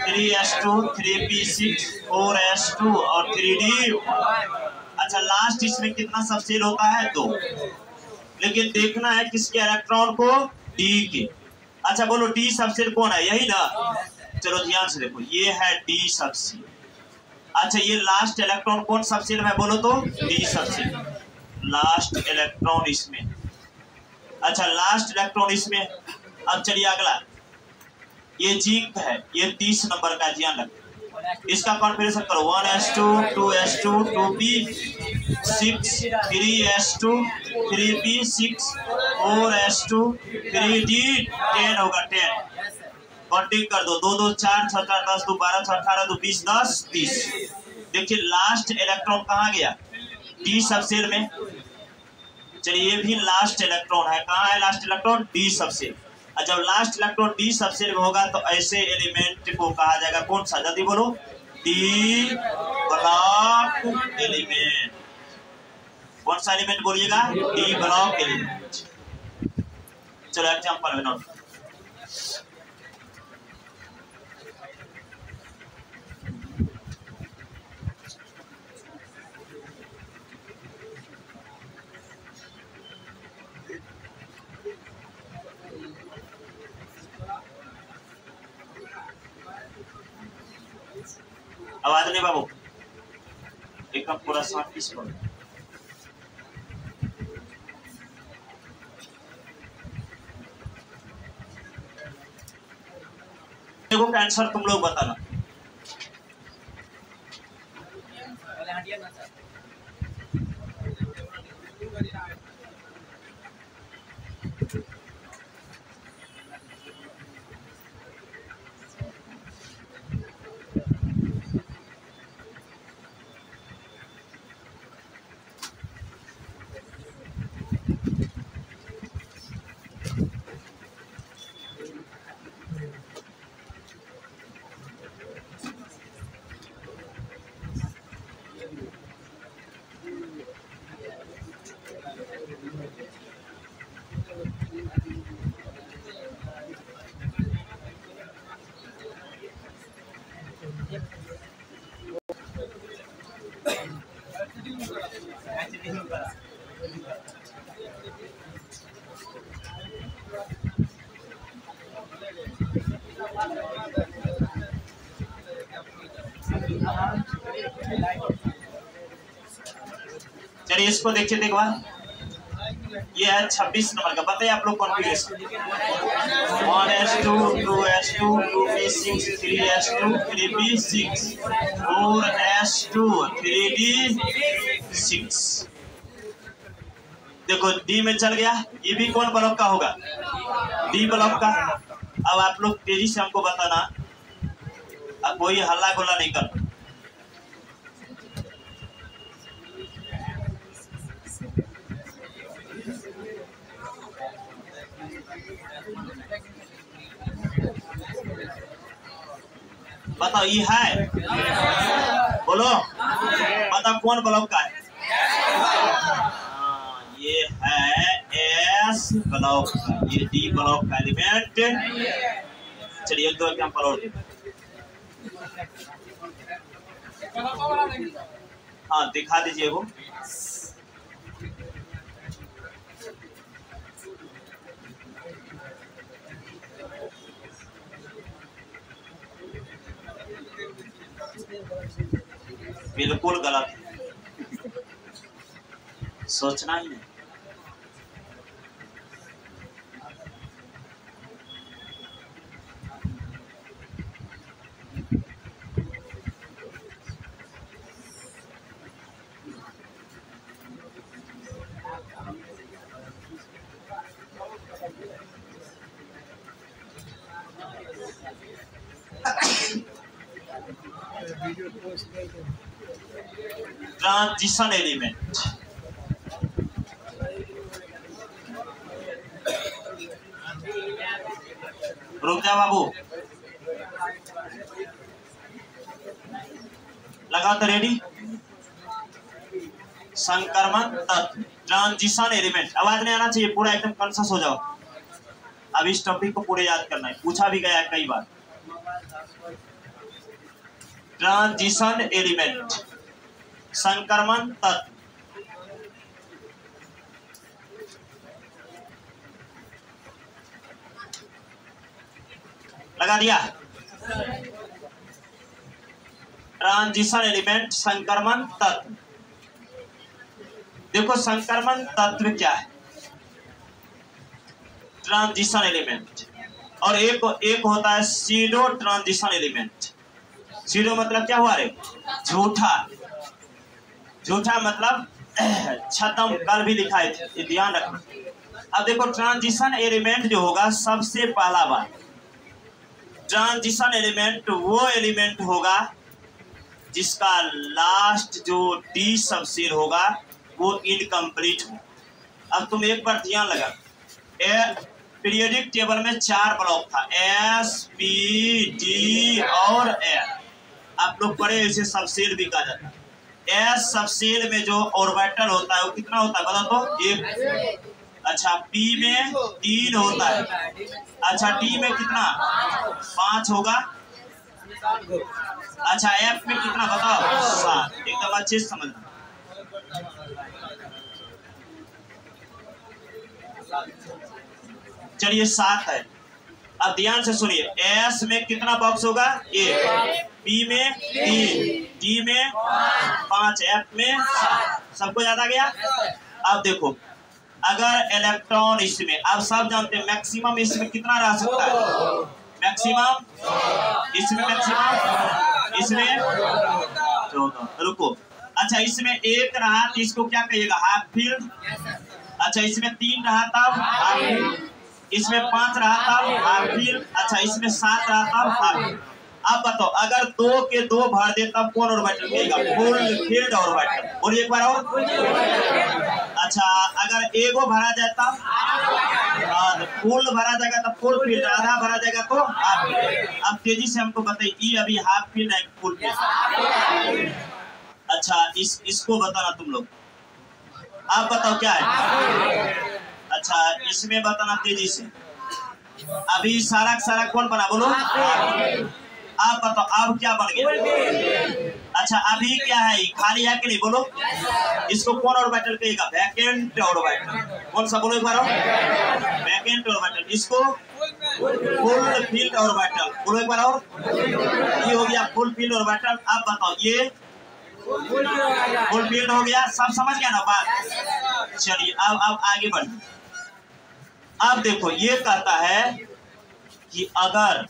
3s2 3p6 4s2 और 3d। अच्छा, लास्ट इसमें कितना सबसेल होता है? 2। लेकिन देखना है किसके इलेक्ट्रॉन को? डी के। अच्छा बोलो, डी सबसेल कौन है? यही ना। चलो ध्यान से देखो, ये है डी सबसेल। अच्छा, ये लास्ट इलेक्ट्रॉन कौन सबसेल में? बोलो तो डी सबसेल, लास्ट इलेक्ट्रॉन इसमें। अच्छा, लास्ट इलेक्ट्रॉन इसमें। अब चलिए अगला, ये जिंक है, ये 30 नंबर का, ध्यान रखो। इसका कॉन्फ़िगरेशन करो। 1s2 2s2 2p6 3s2 3p6 4s2 3d 10 होगा 10। काउंटिंग कर दो, 2 2 4 6 4 10 2 12 6 18 2 20 10 30। देखिए लास्ट इलेक्ट्रॉन कहाँ गया? डी सबसेल में। चलिए ये भी लास्ट इलेक्ट्रॉन है। कहाँ है लास्ट इलेक्ट्रॉन? D subshell. और जब लास्ट इलेक्ट्रॉन डी सबसेल में होगा तो ऐसे एलिमेंट को कहा जाएगा कौन सा? जल्दी बोलो, डी ब्लॉक एलिमेंट। कौन सा एलिमेंट बोलिएगा? D block element. चलो एग्जांपल में नोट। आवाज नहीं बाबू, एकदम पूरा साफ पीस करो। देखो आंसर तुम लोग बताना। चलिए इसको देखिए एक बार। ये है 26 नंबर का। बताइए आप लोग configuration 1s2 2s2 2p6 3s2 3p6 4s2 3d6। देखो डी में चल गया। ये भी कौन ब्लॉक का होगा? डी ब्लॉक का। अब आप लोग तेजी से हमको बताना, अब कोई हल्ला गोला नहीं करना। बताओ ये है, बोलो बताओ कौन ब्लॉक का है? ये है एस ब्लॉक का, ये डी ब्लॉक का एलिमेंट। चलिए एक दो एग्जांपल और। हाँ दिखा दीजिए वो। बिल्कुल गलत, सोचना ही नहीं। Transition element. रुक जा बाबू, लगा तो रेडी। संक्रमण तत्व, ट्रांजिशन एलिमेंट। आवाज नहीं आना चाहिए, पूरा एकदम कॉन्शियस हो जाओ। अब इस टॉपिक को पूरे याद करना है, पूछा भी गया है कई बार। ट्रांजिशन एलिमेंट, संक्रमण तत्व। लगा दिया? ट्रांजिशन एलिमेंट, संक्रमण तत्व। देखो संक्रमण तत्व क्या है? Transition element. और एक होता है सीडो ट्रांजिशन एलिमेंट। सीडो मतलब क्या हुआ रे? झूठा। झूठा मतलब छतम, कल भी लिखा है, ये ध्यान रखना। अब देखो ट्रांजिशन एलिमेंट जो होगा, सबसे पहला बात, ट्रांजिशन एलिमेंट वो एलिमेंट होगा जिसका लास्ट जो डी सबसेल होगा वो इनकम्प्लीट हो। अब तुम एक बार ध्यान लगा, पीरियोडिक टेबल में 4 ब्लॉक था, एस पी डी और ए। आप लोग पढ़े, इसे सबसेल भी कहा जाता है। एस सब सेल में जो ऑर्बिटल होता है वो कितना होता है बता तो? 1। अच्छा पी में 3 होता है। अच्छा डी में कितना? 5 होगा। अच्छा एफ में कितना बताओ? 7। एकदम अच्छे से समझना। चलिए 7 है। अब ध्यान से सुनिए, एस में कितना बॉक्स होगा? 1, पी में 3, डी में 5, एफ में 7। सबको याद आ गया? अब देखो अगर इलेक्ट्रॉन इसमें, आप सब जानते हैं मैक्सिमम इसमें कितना रह सकता है? मैक्सिमम इसमें, मैक्सिमम इसमें 14। रुको, अच्छा इसमें 1 रहा तो इसको क्या कहिएगा? Half filled. अच्छा इसमें 3 रहा तब हाफ फील्ड, इसमें 5 रहा तब हाफ फील्ड, अच्छा इसमें 7 रहा तब हाफ फील्ड। अब बताओ अगर 2 के 2 भर दे तब कौन ऑर्बिटल कहेगा? Full filled orbital. बोलिए एक बार और। अच्छा अगर एगो भरा जाए तब फुल भरा जाएगा तो फुल फील्ड, आधा भरा जाएगा तो हाफ फील्ड। अब तेजी से हमको बताइए ये अभी हाफ फील्ड है फुल फील्ड? अच्छा इसको बताना तुम लोग, आप बताओ क्या है? अच्छा इसमें बताना तेजी से। अभी सारा कौन बना? बोलो आप बताओ अब क्या बन गया? अच्छा अभी क्या है? खाली है कि नहीं? बोलो इसको कौन ऑर्बिटल कहेगा? Vacant orbital. कौन सा? बोलो एक बार। Vacant orbital. इसको फुल फील्ड ऑर्बिटल। बोलो एक बार और। ये हो गया फुल फील्ड ऑर्बिटल। अब बताओ ये फुल फील्ड हो गया। सब समझ गया ना बात? चलिए अब आगे बढ़िए। अब देखो ये कहता है कि अगर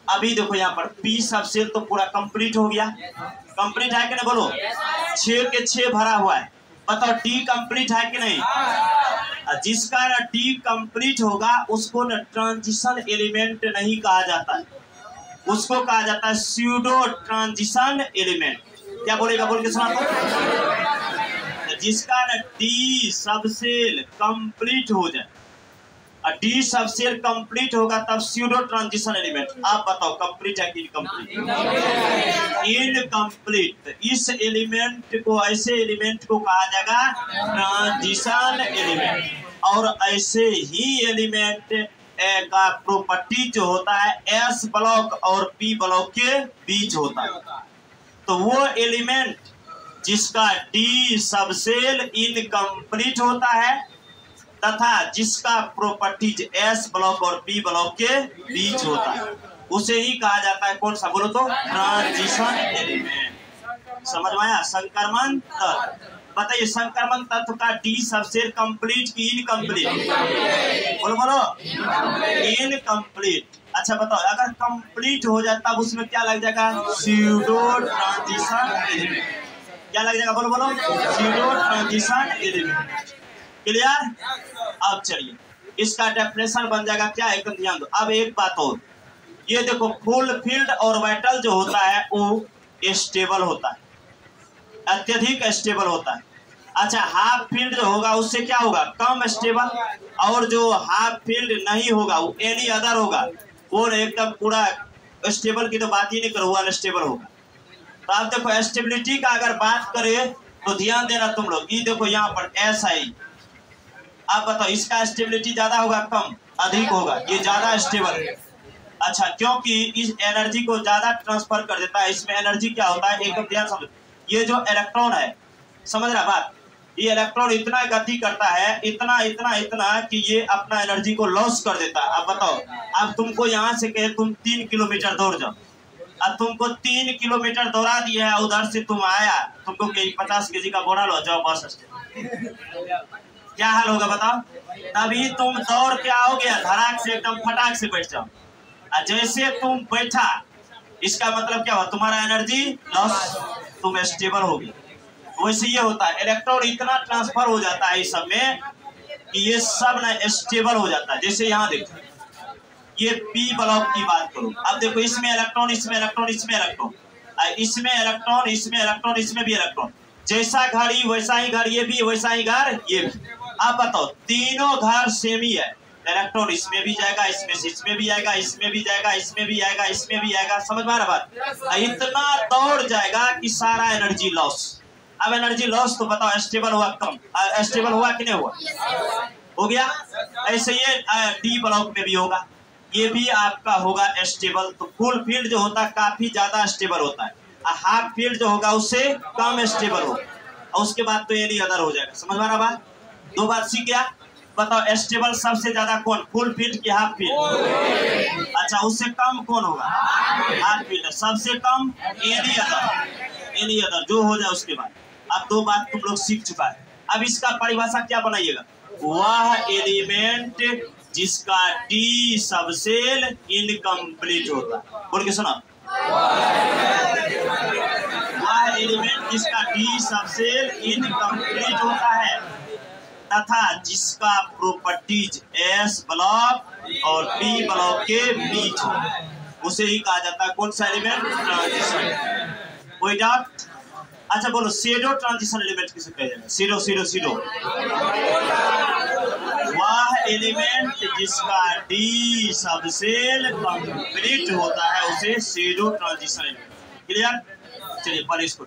अभी देखो यहाँ पर पी सब सेल तो पूरा कंप्लीट हो गया। कंप्लीट है कि नहीं? बोलो 6 के 6 भरा हुआ है। बताओ डी कंप्लीट है कि नहीं? जिसका ना डी कंप्लीट होगा उसको ना ट्रांजिशन एलिमेंट नहीं कहा जाता है, उसको कहा जाता है स्यूडो ट्रांजिशन एलिमेंट। क्या बोलेगा? बोल के सुना तो। जिसका ना डी सब सेल कंप्लीट हो जाए, डी सब सेल कंप्लीट होगा तब स्यूडो ट्रांजिशन एलिमेंट। आप बताओ कंप्लीट है कि इनकम्प्लीट? इनकम्प्लीट। इस एलिमेंट को, ऐसे एलिमेंट को कहा जाएगा ट्रांजिशन एलिमेंट। और ऐसे ही एलिमेंट का प्रॉपर्टी जो होता है एस ब्लॉक और पी ब्लॉक के बीच होता है। तो वो एलिमेंट जिसका डी सब सेल इनकम्प्लीट होता है तथा जिसका प्रॉपर्टीज एस ब्लॉक और पी ब्लॉक के बीच होता है उसे ही कहा जाता है कौन सा? बोलो तो ट्रांजिशन एलिमेंट। समझ में आया? संक्रमण तत्व। बताइए संक्रमण तत्व का डी सब सेल कंप्लीट की इनकम्प्लीट? बोलो बोलो इनकम्प्लीट। अच्छा बताओ अगर कंप्लीट हो जाए तब उसमें क्या लग जाएगा? Pseudo transition element. क्या लग जाएगा? बोलो बोलो स्यूडो ट्रांजिशन एलिमेंट। क्लियर? अब चलिए इसका डेफिनेशन बन जाएगा क्या? एकदम ध्यान दो। अब एक बात और, ये देखो फुल फील्ड ऑर्बिटल जो होता है वो स्टेबल होता है, अत्यधिक स्टेबल होता है। अच्छा हाफ फील्ड जो होगा उससे क्या होगा? कम स्टेबल। और जो हाफ फील्ड नहीं होगा वो एनी अदर होगा, वो एकदम पूरा स्टेबल की तो बात ही नहीं करो, वो अनस्टेबल होगा। तो आप देखो स्टेबिलिटी का अगर बात करें तो ध्यान देना तुम लोग। ये देखो यहाँ पर एस आई, आप बताओ इसका स्टेबिलिटी ज्यादा होगा कम? अधिक होगा। ये ज्यादा स्टेबल है। अच्छा क्योंकि इस एनर्जी को ज्यादा ट्रांसफर कर देता है। इसमें एनर्जी क्या होता है एकदम ध्यान समझो। ये जो इलेक्ट्रॉन है, समझ रहा बात? ये इलेक्ट्रॉन इतना गति करता है, इतना इतना इतना कि ये अपना एनर्जी को लॉस कर देता है। अब बताओ अब तुमको यहाँ से कहे तुम 3 किलोमीटर दौड़ जाओ, अब तुमको 3 किलोमीटर दौड़ा दिया है, उधर से तुम आया, तुमको 50 केजी का बोरा लो जाओ बस स्टैंड, क्या हाल होगा बताओ? तभी तुम दौड़ के आओगे धड़ाक से एकदम फटाक से बैठ जाओ। जैसे तुम बैठा इसका मतलब क्या हुआ? तुम्हारा एनर्जी लॉस, तुम स्टेबल हो गए। वैसे ये होता है इलेक्ट्रॉन इतना ट्रांसफर हो जाता है इस सब में कि ये सब ना स्टेबल हो जाता है। जैसे यहाँ देखो ये पी ब्लॉक की बात करो, अब देखो इसमें इलेक्ट्रॉन, इसमें इलेक्ट्रॉन, इसमें इलेक्ट्रॉन, इसमें इलेक्ट्रॉन, इसमें इलेक्ट्रॉन, इसमें भी इलेक्ट्रॉन। जैसा घड़ी वैसा ही घर ये भी, वैसा ही घर ये भी। अब बताओ तीनों घर सेम ही है, इलेक्ट्रॉन इसमें भी जाएगा, इसमें से इसमें भी आएगा, इसमें भी जाएगा, इसमें भी आएगा, इसमें भी आएगा। समझ में आ रहा बात? इतना दौड़ जाएगा कि सारा एनर्जी लॉस, अब एनर्जी लॉस तो बताओ, स्टेबल हुआ कम, स्टेबल हुआ कि नहीं हुआ? हो गया। ऐसे ये डी ब्लॉक में भी होगा, ये भी आपका होगा स्टेबल। तो फुल फील्ड जो होता है काफी ज्यादा स्टेबल होता है, हाफ फील्ड जो होगा उससे कम स्टेबल होगा, और उसके बाद तो एनी अदर हो जाएगा। समझ में आ रहा बात? दो बात सीख गया। बताओ स्टेबल सबसे ज्यादा कौन, फुल फील्ड की हाफ फील्ड? अच्छा, उससे कम कौन होगा? Half filled. सबसे कम एनी अदर, एनी अदर जो हो जाए उसके बाद। अब दो बात तुम लोग सीख चुका है। अब इसका परिभाषा क्या बनाइएगा? वह एलिमेंट जिसका डी सबसेल इनकम्प्लीट होता है। बोल के सुना, वह एलिमेंट जिसका डी सबसेल इनकम्प्लीट होता है तथा जिसका प्रॉपर्टीज एस ब्लॉक और पी ब्लॉक के बीच हो, उसे ही कहा जाता है कौन सा एलिमेंट? ट्रांजिशन। कोई डाउट? अच्छा बोलो, सीडो ट्रांजिशन एलिमेंट किसे कहा जाएगा? Pseudo pseudo pseudo. वह एलिमेंट जिसका डी सबसेल कंप्लीट होता है उसे सीडो ट्रांजिशन एलिमेंट। क्लियर? चलिए पर इसको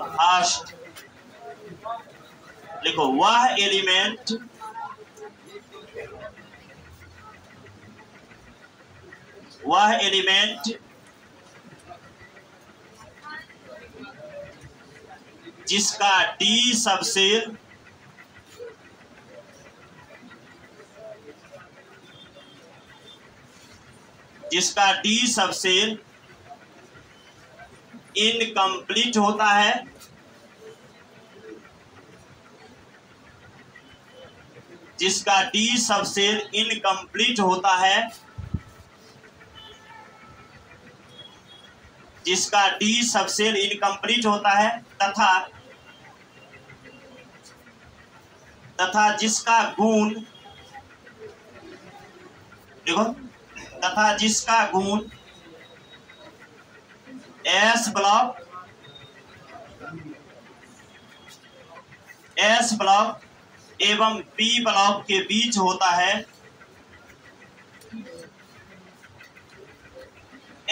फास्ट लिखो। वह एलिमेंट जिसका डी सबसेल इनकम्प्लीट होता है, जिसका डी सबसेल इनकम्प्लीट होता है, जिसका डी सबसेल इनकम्प्लीट होता है तथा जिसका गुण, देखो, तथा जिसका गुण एस ब्लॉक एवं पी ब्लॉक के बीच होता है,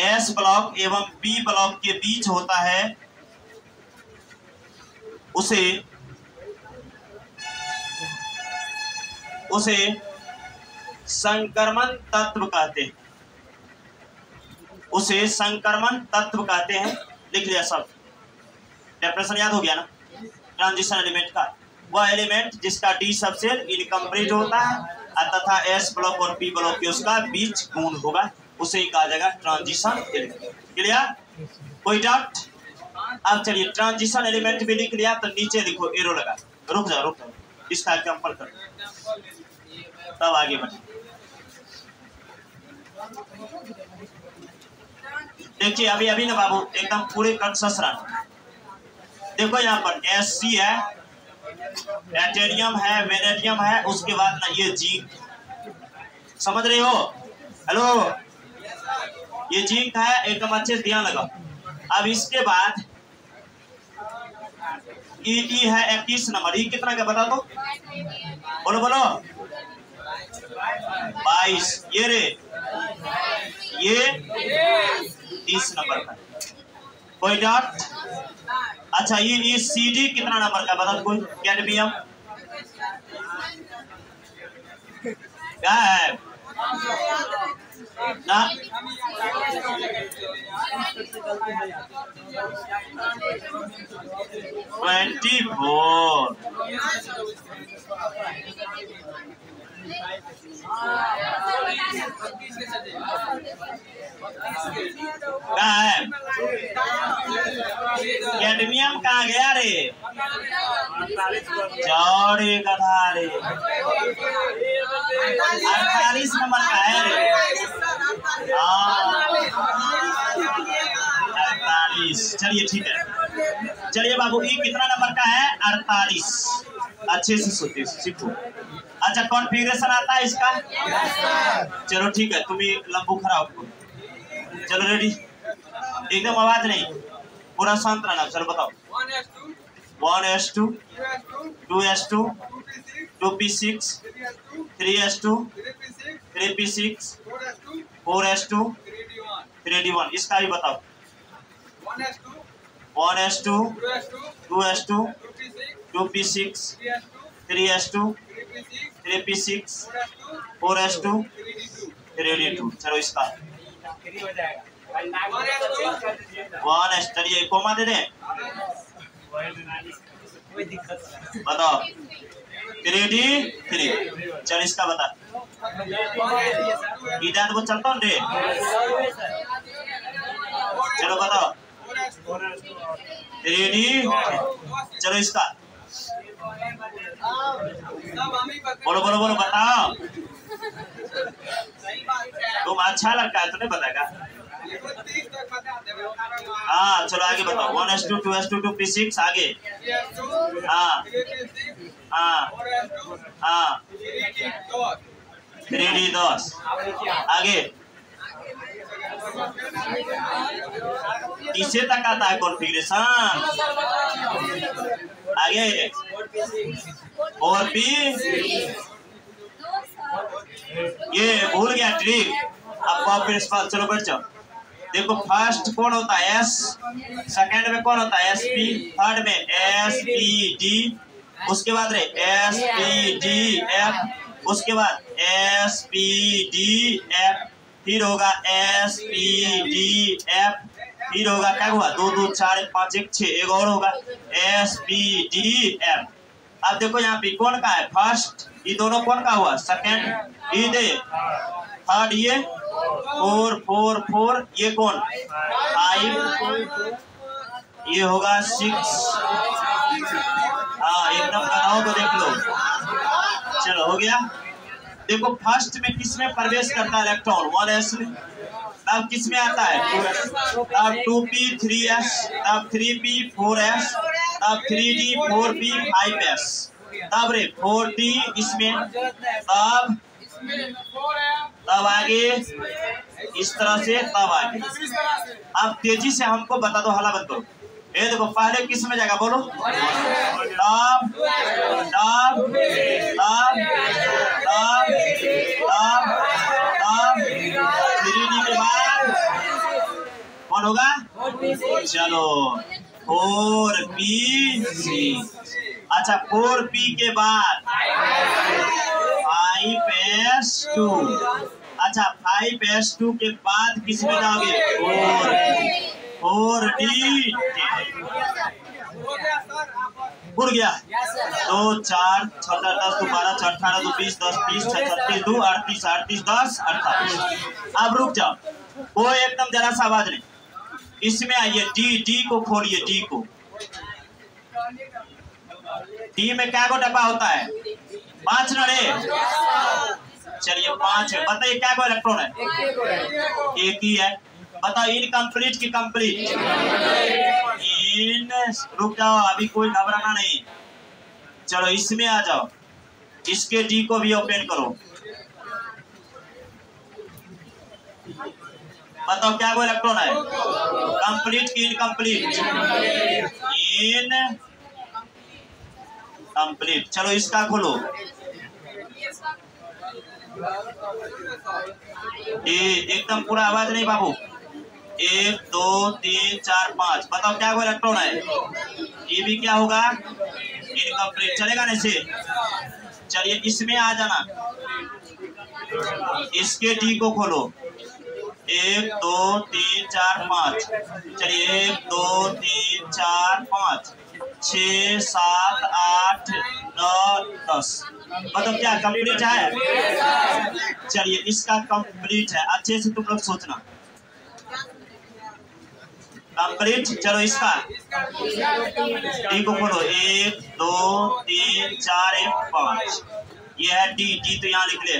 एस ब्लॉक एवं पी ब्लॉक के बीच होता है, उसे संक्रमण तत्व कहते हैं। उसे संक्रमण तत्व कहते हैं। लिख लिया सब? डेफिनेशन याद हो गया ना ट्रांजिशन एलिमेंट का? वह एलिमेंट जिसका डी सबसेल इनकम्प्लीट होता है तथा एस ब्लॉक और पी ब्लॉक के उसका बीच गुण होगा, उसे ही कहा जाएगा ट्रांजिशन एलिमेंट। क्लियर? कोई डाउट? अब चलिए ट्रांजिशन एलिमेंट भी लिख लिया तो नीचे लिखो एरो लगा। रुक जाओ इसका एग्जांपल कर तब आगे बढ़े। देखिए अभी ना बाबू एकदम पूरे कंसस रन। देखो यहाँ पर SC है, एटेरियम है, वेनेडियम है, उसके बाद ना ये जिंक। समझ रहे हो? हेलो, ये जिंक है, एकदम अच्छे से ध्यान लगाओ। अब इसके बाद ई है 21 नंबर। ई कितना का बता दो? बोलो 22। ये रे ये 30 नंबर का। कोई डाउट? अच्छा ये CD कितना नंबर का बता दो कोई? कैडमियम क्या है ना? 24। क्या है? कैडमियम कहाँ गया रे? चौड़े गधा रे, 48 नंबर का है रे। 48। चलिए ठीक है। चलिए बाबू ये कितना नंबर का है? 48। अच्छे से सीखो। अच्छा कॉन्फ़िगरेशन आता है इसका? चलो ठीक है, तुम ये लंबू खड़ा हो। चलो रेडी, एकदम आवाज नहीं, पूरा शांत रहना। चलो बताओ। 1s2 2s2 2p6 3s2 3p6 4s2 3d1। इसका भी बताओ। 1:2, 2:2, 2p6, 3:2, 3p6, 4:2, 3d2। चलो इसका 1:, चलिए कोमा दे दें, बताओ 3d3। चल इसका बता, इधर वो चलता हूँ रे, चलो बताओ 3d। चलो इसका बोलो बोलो बोलो, बताओ। तुम अच्छा लड़का है तो नहीं बताएगा। हाँ चलो आगे बताओ, 1:2, 2:2, 2p6, आगे। हाँ हाँ हाँ 3d10, आगे। किसे तक आता है कॉन्फ़िगरेशन, आगे 4p। ये भूल गया ट्रिक, अब प्रिंसिपल चलो बैठ जाओ। देखो फर्स्ट कौन होता है एस, सेकंड में कौन होता है एस पी, थर्ड में एस पी डी, उसके बाद रे एस पी डी एफ, उसके बाद एस पी डी एफ, फिर होगा एस पी डी एफ, फिर होगा क्या हुआ 2 2 4 5 1 6, एक और होगा एस पी डी एफ। अब देखो यहाँ पे कौन का है फर्स्ट, ये दोनों कौन का हुआ सेकंड, ये दे थर्ड, ये 4 4 4, ये कौन 5, ये होगा 6। हाँ एकदम बनाओ तो देख लो, चलो हो गया। देखो फर्स्ट में किसमें प्रवेश करता है इलेक्ट्रॉन 1s, तब किसमें आता है 2s, तब 2p 3s, तब 3p 4s, तब 3d 4p 5s, तब रे 4d इसमें, तब आगे इस तरह से, तब आगे। अब तेजी से हमको बता दो, हला बंद करो। ये देखो पहले किस में जाएगा बोलो, तब तब तब तब तब तब 3d के बाद कौन होगा, चलो 4p6। अच्छा 4p के बाद 5s2, अच्छा 5s2 के बाद किस में जाओगे 4d। उड़ गया 2 4 6 10 12 18 2 20 10 20 36 2 38 38 10 48। अब रुक जाओ, वो एकदम जरा सा आवाज नहीं, इसमें आइए डी, डी को खोलिए, डी को। डी में क्या को डब्बा होता है 5 ना रे, चलिए 5 है। बताइए क्या को इलेक्ट्रॉन है, एक ही है। बताओ इनकम्प्लीट की कंप्लीट, इन। रुक जाओ अभी कोई घबराना नहीं, चलो इसमें आ जाओ, इसके डी को भी ओपन करो। बताओ क्या वो इलेक्ट्रॉन है, कंप्लीट की इनकम्प्लीट, इन कंप्लीट। चलो इसका खोलो, एकदम पूरा आवाज नहीं बाबू, 1 2 3 4 5। बताओ क्या वो इलेक्ट्रॉन है, ये भी क्या होगा इनकम्प्लीट, चलेगा नहीं से। चलिए इसमें आ जाना, इसके डी को खोलो, 1 2 3 4 5। चलिए 1 2 3 4 5 6 7 8 9 10। मतलब क्या कंप्लीट है, चलिए इसका कंप्लीट है, अच्छे से तुम लोग सोचना कंप्लीट। चलो इसका डी को खोलो, 1 2 3 4 1 5, ये है डी, डी तो यहाँ लिख ले,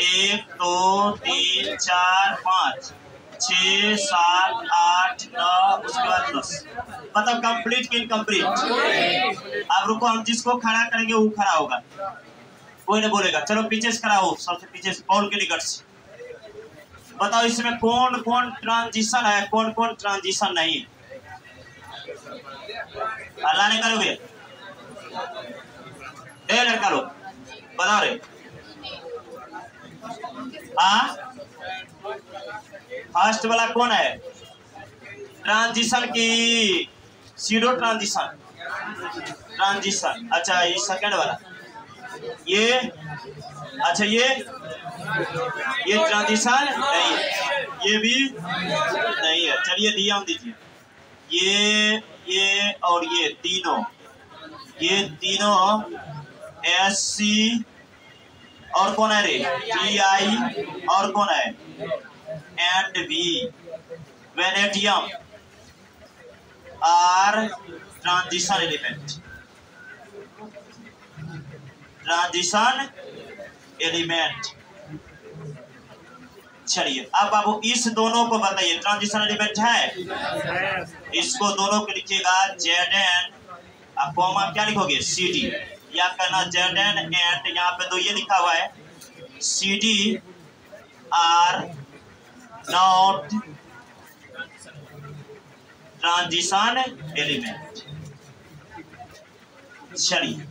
1 2 3 4 5 6 7 8 9, उसके बाद 10। मतलब कंप्लीट की इनकम्प्लीट। अब रुको, हम जिसको खड़ा करेंगे वो खड़ा होगा, कोई नहीं बोलेगा। चलो पीछे से खड़ा हो, सबसे पीछे से पॉल के निकट से। बताओ इसमें कौन कौन ट्रांजिशन है, कौन कौन ट्रांजिशन नहीं। अल्लाह ने करोगे लड़का लोग बताओ रे। हाँ फर्स्ट वाला कौन है ट्रांजिशन की सीडो ट्रांजिशन ट्रांजिशन। अच्छा ये सेकंड वाला ये, अच्छा ये ट्रांजिशन नहीं है, ये भी नहीं है। चलिए ध्यान दीजिए, ये और ये तीनों SC और कौन है रे TI और कौन है and V vanadium are transition element. चलिए अब बाबू इस दोनों को बताइए, ट्रांजिशन एलिमेंट है, इसको दोनों को लिखिएगा Zn, आप कॉमा क्या लिखोगे CD, या करना Zn एंड यहाँ पे तो ये लिखा हुआ है CD are not transition element. चलिए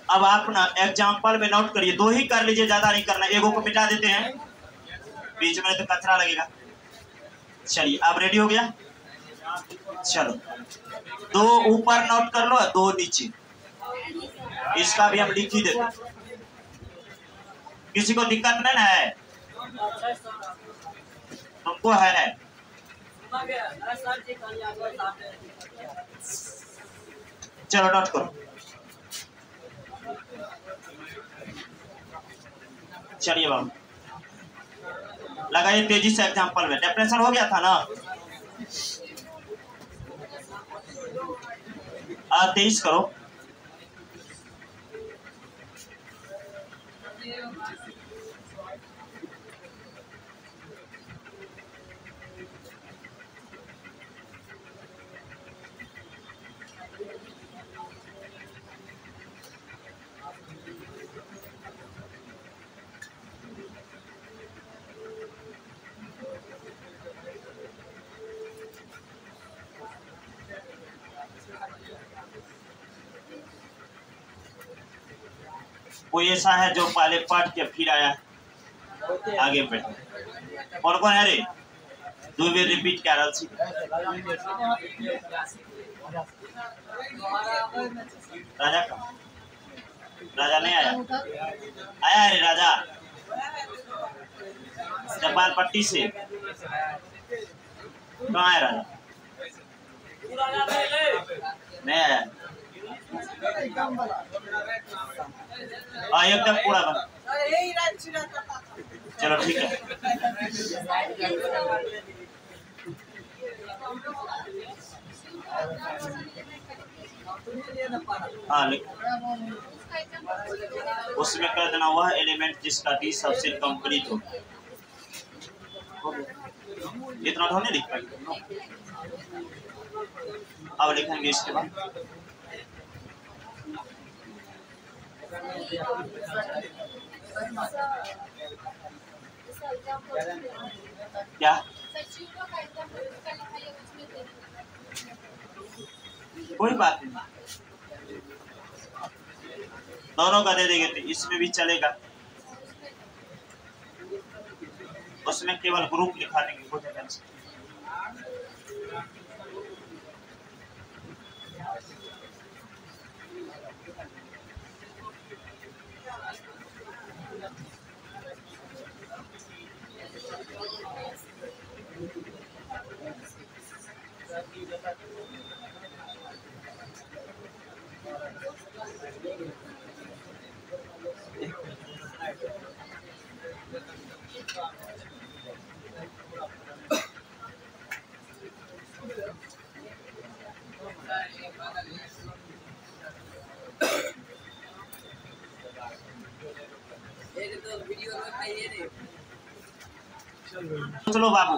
अब आप ना एग्जाम्पल में नोट करिए, दो ही कर लीजिए, ज्यादा नहीं करना, एगो को मिटा देते हैं, बीच में तो कचरा लगेगा। चलिए अब रेडी हो गया, चलो दो ऊपर नोट कर लो, दो नीचे, इसका भी हम लिख ही देते। किसी को दिक्कत नहीं है? तुमको है? चलो नोट करो। चलिए बाबू लगाइए तेजी से एग्जाम्पल में। डेफिनेशन हो गया था ना? 23 करो। कोई ऐसा है जो पहले पढ़ के फिर आया आगे बढ़? कौन कौन है रे? दो बार रिपीट कर रहा छी। राजा का राजा नहीं आया? आया रे राजा नेपाल पट्टी से। कहाँ है राजा? नहीं आया? एकदम पूरा बन। चलो ठीक है। हाँ उसमें कर देना वह एलिमेंट जिसका डी सबसे कंप्लीट हो। इतना तो नहीं लिख पाएंगे, अब लिखेंगे इसके बाद। क्या कोई बात नहीं, दोनों का दे देंगे तो इसमें भी चलेगा, उसमें केवल ग्रुप लिखा देंगे। कोई टेंशन चलो बाबू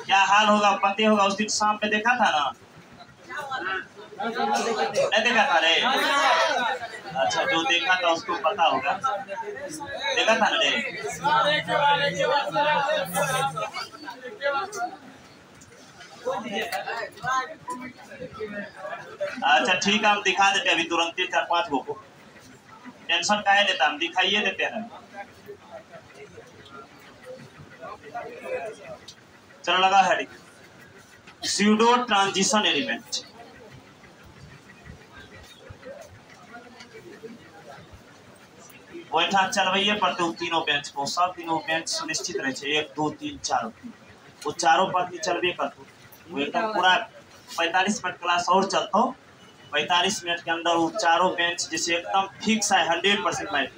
क्या हाल होगा पते होगा। उस दिन शाम में देखा था ना? नहीं देखा था रे? अच्छा जो देखा था उसको पता होगा, देखा था ना रे? अच्छा ठीक है हम दिखा देते अभी तुरंत 4-5 गो को। टेंशन काहे लेता, हम दिखाइए देते हैं। चलो लगा हेडिंग, स्यूडो ट्रांजिशन एलिमेंट। वैठा चलबैये पड़ते तीनों बेंच को, सब तीनों बेंच सुनिश्चित रहे, 1 2 3 4 वो चारों पर चलबे करते एकदम पूरा 45 मिनट क्लास और चलता, 45 मिनट के अंदर वो चारों बेंच जैसे एकदम फिक्स है 100% बैठ।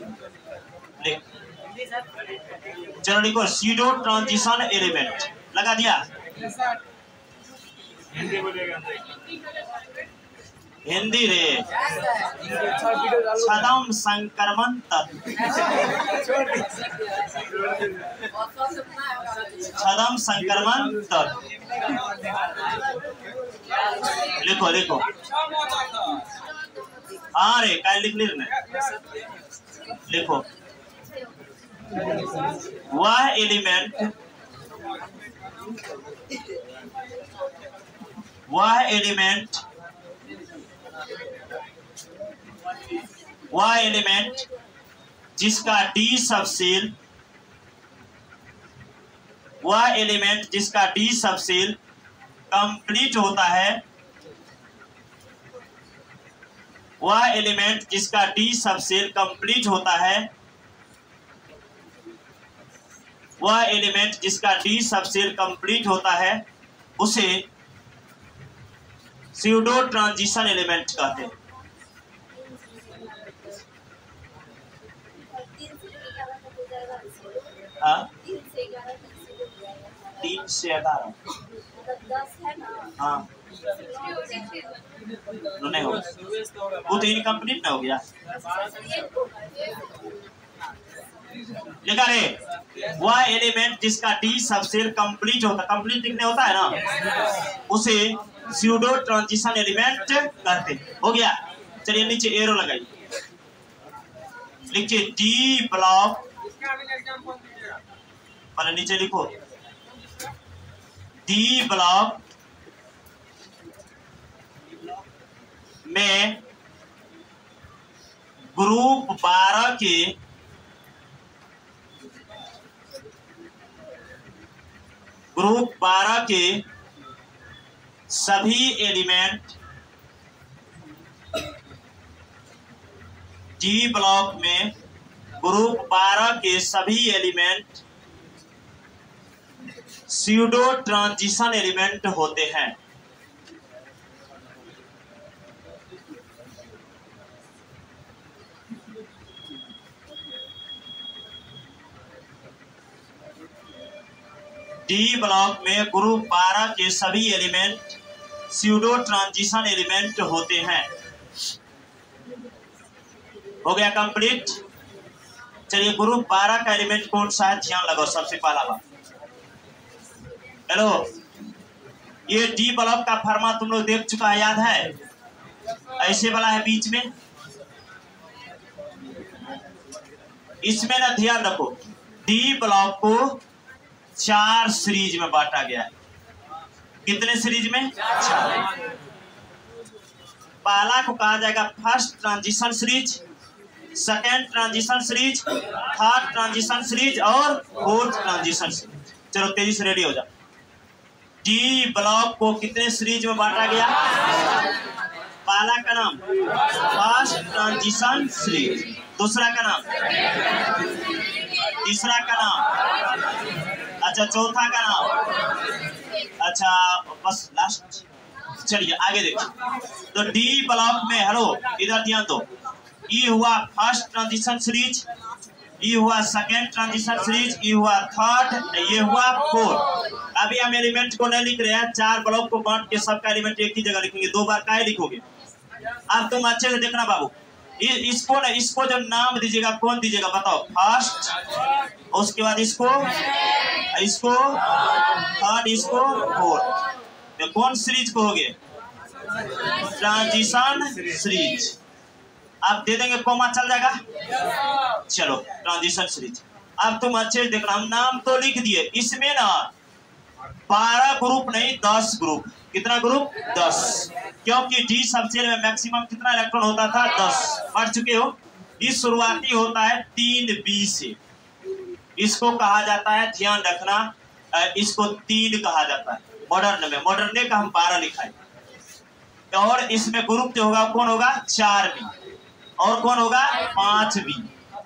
चलो लिखो स्यूडो ट्रांजिशन एलिमेंट, लगा दिया। हिंदी रे, छदम संक्रमण तत्व, छदम संक्रमण तत्व लिखो लिखो। हाँ रे काय लिख ली लिखो, वह एलिमेंट, वह एलिमेंट, वह एलिमेंट जिसका डी सबसेल, वह एलिमेंट जिसका डी सबसेल कंप्लीट होता है, वह एलिमेंट जिसका डी सबसेल कंप्लीट होता है, वह एलिमेंट जिसका डी सबसेल कंप्लीट होता है उसे स्यूडो ट्रांजिशन एलिमेंट कहते हैं। हाँ 3 से 11 हाँ नहीं हो वो तो इनकम्प्लीट ना हो गया। लिखा रे, वह एलिमेंट जिसका डी सबसेल कंप्लीट होता, कंप्लीट लिखने होता है ना, उसे स्यूडो ट्रांजिशन एलिमेंट कहते। हो गया, चलिए नीचे एरो लगाइए, लिखिए डी ब्लॉक, पहले नीचे लिखो डी ब्लॉक में ग्रुप 12 के सभी एलिमेंट, डी ब्लॉक में ग्रुप 12 के सभी एलिमेंट स्यूडो ट्रांजिशन एलिमेंट होते हैं। डी ब्लॉक में ग्रुप 12 के सभी एलिमेंट स्यूडो ट्रांजिशन एलिमेंट होते हैं। हो गया कंप्लीट। चलिए ग्रुप 12 का एलिमेंट कौन सा है, ध्यान लगाओ सबसे पहला बात। हेलो, ये डी ब्लॉक का फर्मा तुम लोग देख चुका है, याद है? ऐसे वाला है बीच में, इसमें ना ध्यान रखो, डी ब्लॉक को 4 सीरीज में बांटा गया है। कितने सीरीज में? 4। पहला को कहा जाएगा first transition series, second transition series, third transition series और फोर्थ ट्रांजिशन सीरीज। चलो तेजी से रेडी हो जाओ। डी ब्लॉक को कितने सीरीज में बांटा गया? पहला का नाम फर्स्ट ट्रांजिशन सीरीज, दूसरा का नाम, तीसरा का नाम, अच्छा चौथा का नाम, अच्छा बस लास्ट। चलिए आगे देखिए। तो डी ब्लॉक में, हेलो इधर ध्यान दो, ये हुआ फर्स्ट ट्रांजिशन सीरीज, ये हुआ सेकेंड ट्रांजिशन सीरीज, ये हुआ थर्ड, ये हुआ फोर्थ। अभी हम एलिमेंट को नहीं लिख रहे हैं, 4 ब्लॉक को बांट के सबका एलिमेंट एक ही जगह लिखेंगे, 2 बार काहे लिखोगे? अब तुम अच्छे से देखना बाबू, इसको जब नाम दीजिएगा कौन दीजिएगा बताओ? फर्स्ट, उसके बाद इसको थर्ड, इसको फोर्थ। तो कौन सीरीज को हो गए? Transition series. आप दे देंगे कोमा चल जाएगा। चलो ट्रांजिशन सीरीज। अब तुम अच्छे से देखना, हम नाम तो लिख दिए, इसमें ना 12 ग्रुप नहीं 10 ग्रुप। कितना ग्रुप? 10, क्योंकि डी सबसेल में मैक्सिमम कितना इलेक्ट्रॉन होता था? 10। पढ़ चुके हो। ये शुरुआती होता है 3B से, इसको कहा जाता है, ध्यान रखना, इसको 3 कहा जाता है मॉडर्न में। मॉडर्न का हम 12 लिखा है। और इसमें ग्रुप जो होगा कौन होगा 4B और कौन होगा 5B।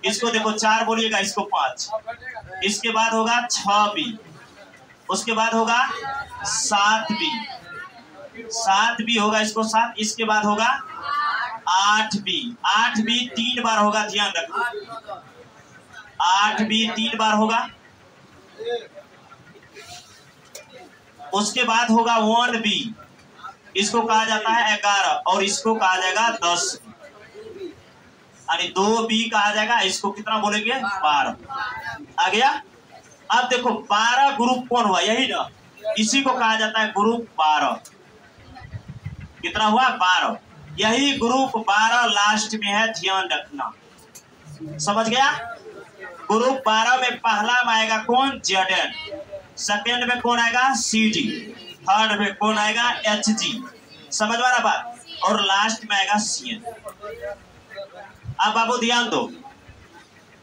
इसको देखो 4 बोलिएगा, इसको 5, इसके बाद होगा 6B, उसके बाद होगा 7B, 7B होगा, इसको 7, इसके बाद होगा 8B, 8B 3 बार होगा, ध्यान रखो 8B 3 बार होगा। उसके बाद होगा 1B, इसको कहा जाता है 11 और इसको कहा जाएगा 10, यानी 2B कहा जाएगा, इसको कितना बोलेंगे 12। आ गया। अब देखो 12 ग्रुप कौन हुआ, यही ना, इसी को कहा जाता है ग्रुप 12। कितना हुआ 12, यही ग्रुप 12 लास्ट में है, ध्यान रखना, समझ गया। ग्रुप 12 में पहला में आएगा कौन Zn, सेकेंड में कौन आएगा Cd, थर्ड में कौन आएगा Hg, समझ वाला बात, और लास्ट में आएगा Cn। अब बाबू ध्यान दो,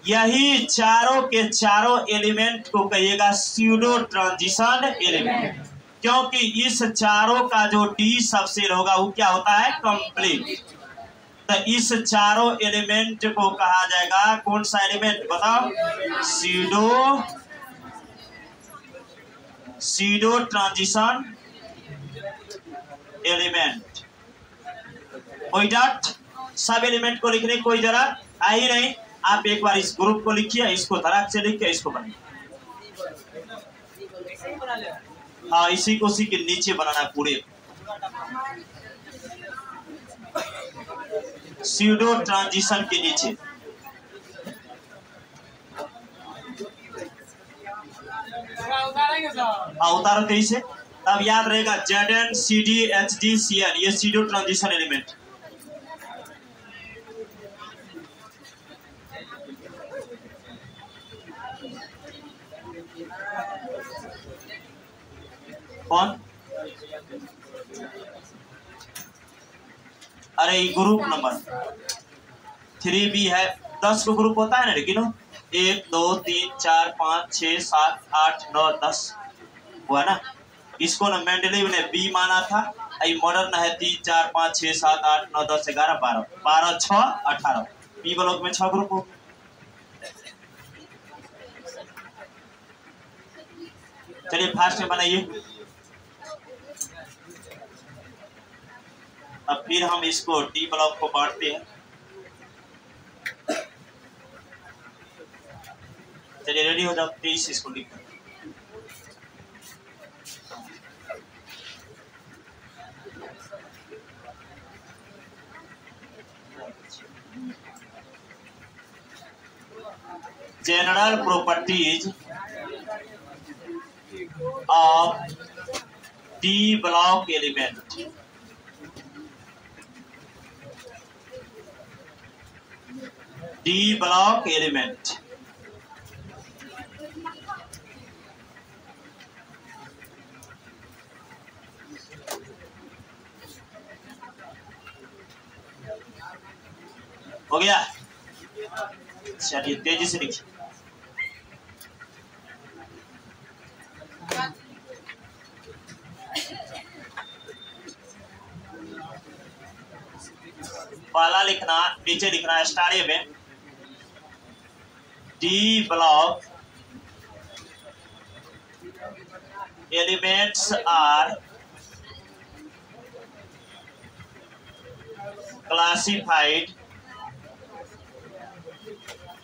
यही चारों के चारों एलिमेंट को कहिएगा स्यूडो ट्रांजिशन एलिमेंट, क्योंकि इस चारों का जो डी सबसेल होगा वो क्या होता है कंप्लीट। तो इस चारों एलिमेंट को कहा जाएगा कौन सा एलिमेंट बताओ, स्यूडो ट्रांजिशन एलिमेंट। कोई डाउट, सब एलिमेंट को लिखने की कोई जरूरत आई नहीं। आप एक बार इस ग्रुप को लिखिए, इसको धड़ाक से लिखिए, इसको बनाइए। हाँ, इसी को उसी के नीचे बनाना पूरे स्यूडो ट्रांजिशन के नीचे। हाँ उतारो तेजी से, तब याद रहेगा Zn Cd Hg Cn, ये स्यूडो ट्रांजिशन एलिमेंट। कौन, अरे ग्रुप नंबर 3B है, 10 को ग्रुप होता है ना, लेकिन 1 2 3 4 5 6 7 8 9 10 हुआ ना। इसको ना मेंडलीव ने B माना था, आई मॉडर्न है 3 4 5 6 7 8 9 10 11 12 12 6 18, B ब्लॉक में 6 ग्रुप हो। चलिए फास्ट में बनाइए। अब फिर हम इसको डी ब्लॉक को बांटते हैं। चलिए रेडी हो जाओ, 23 इसको लिख। General properties of D block element. D block element हो गया। चलिए तेजी से लिखिए। पहला लिखना, नीचे लिखना है स्टार में D block elements are classified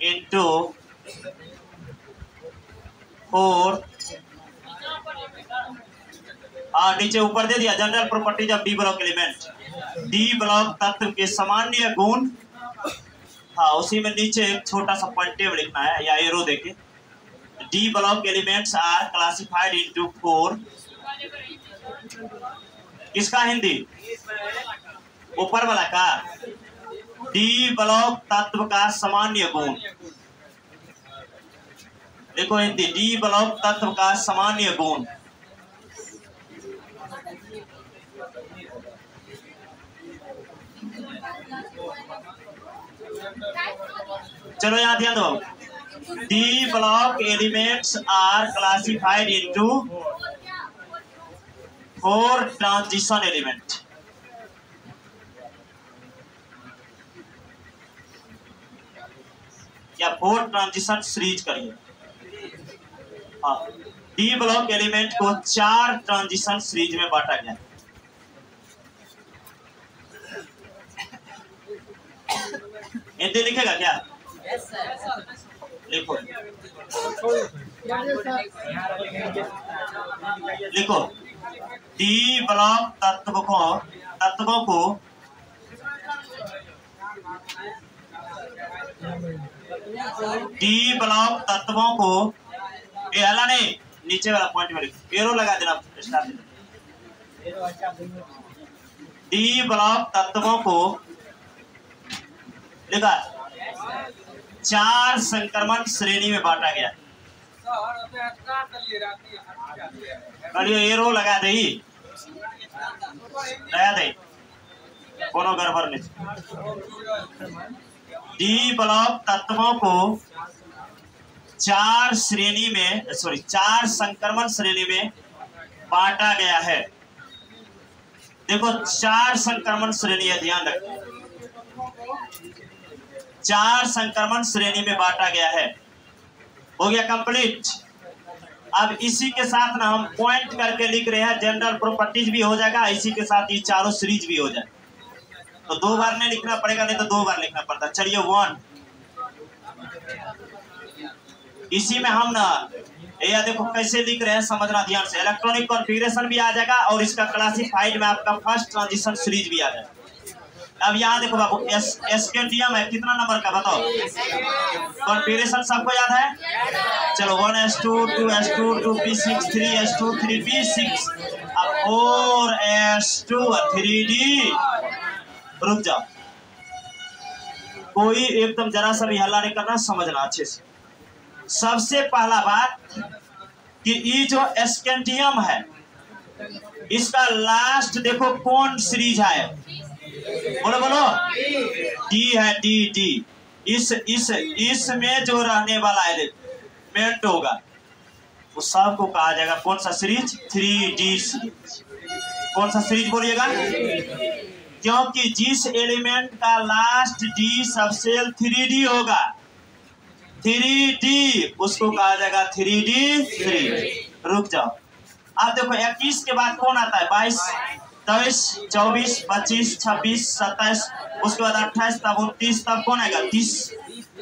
into 4। नीचे ऊपर दे दिया general properties of D block element, D block तत्व के सामान्य गुण। हाँ उसी में नीचे एक छोटा सा पॉइंटेव लिखना है या एरो देके, D block elements are classified into 4। किसका हिंदी, ऊपर वाला का, डी ब्लॉक तत्व का सामान्य गुण। देखो हिंदी, डी ब्लॉक तत्व का सामान्य गुण। चलो यहां ध्यान दो, D block elements are classified into 4 transition element. या 4 ट्रांजिशन सीरीज करिए। हाँ, डी ब्लॉक एलिमेंट को 4 ट्रांजिशन सीरीज में बांटा गया। हिंदी लिखेगा क्या? लिखो लिखो। डी ब्लॉक तत्वों को डी ब्लॉक तत्वों को हला नहीं, नीचे वाला पॉइंट में लिखो, एरो लगा देना। डी ब्लॉक तत्वों को लिखा 4 संक्रमण श्रेणी में बांटा गया। एरो लगा दे, कोनो गड़बड़ नहीं। डी ब्लॉक तत्वों को 4 संक्रमण श्रेणी में बांटा गया है। देखो 4 संक्रमण श्रेणी है, ध्यान रखो, 4 संक्रमण श्रेणी में बांटा गया है। हो गया कंप्लीट। अब इसी के साथ ना हम पॉइंट करके लिख रहे हैं, जनरल प्रॉपर्टीज भी हो जाएगा, इसी के साथ ये चारों सीरीज भी हो जाए। तो 2 बार नहीं लिखना पड़ेगा, नहीं तो 2 बार लिखना पड़ता। चलिए 1, इसी में हम ना ये देखो कैसे लिख रहे हैं, समझना ध्यान से। इलेक्ट्रॉनिक कॉन्फ़िगरेशन भी आ जाएगा और इसका क्लासिफाइड में आपका फर्स्ट ट्रांजिशन सीरीज भी आ जाएगा। अब यहाँ देखो बाबू, एस्केंडियम है, कितना नंबर का बताओ? कॉन्फ़िगरेशन सबको याद है? चलो 1s2 2s2 2p6 3s2 3p6 अब 4s2 3d। रुक जाओ, कोई एकदम जरा सा भी हल्ला नहीं करना, समझना अच्छे से। सबसे पहला बात कि ये जो एस्केंडियम है, इसका लास्ट देखो कौन सीरीज है? बोलो बोलो, डी है, डी। इसमें जो रहने वाला एलिमेंट होगा वो सबको कहा जाएगा कौन सा सीरीज? 3D series. कौन सा सीरीज बोलिएगा? क्योंकि जिस एलिमेंट का लास्ट डी सबसेल 3D होगा, 3D, उसको कहा जाएगा 3D सीरीज। रुक जाओ, अब देखो 21 के बाद कौन आता है? 22 23 24 25 26 27, उसके बाद 28, तब 29, तब कौन आएगा? 30।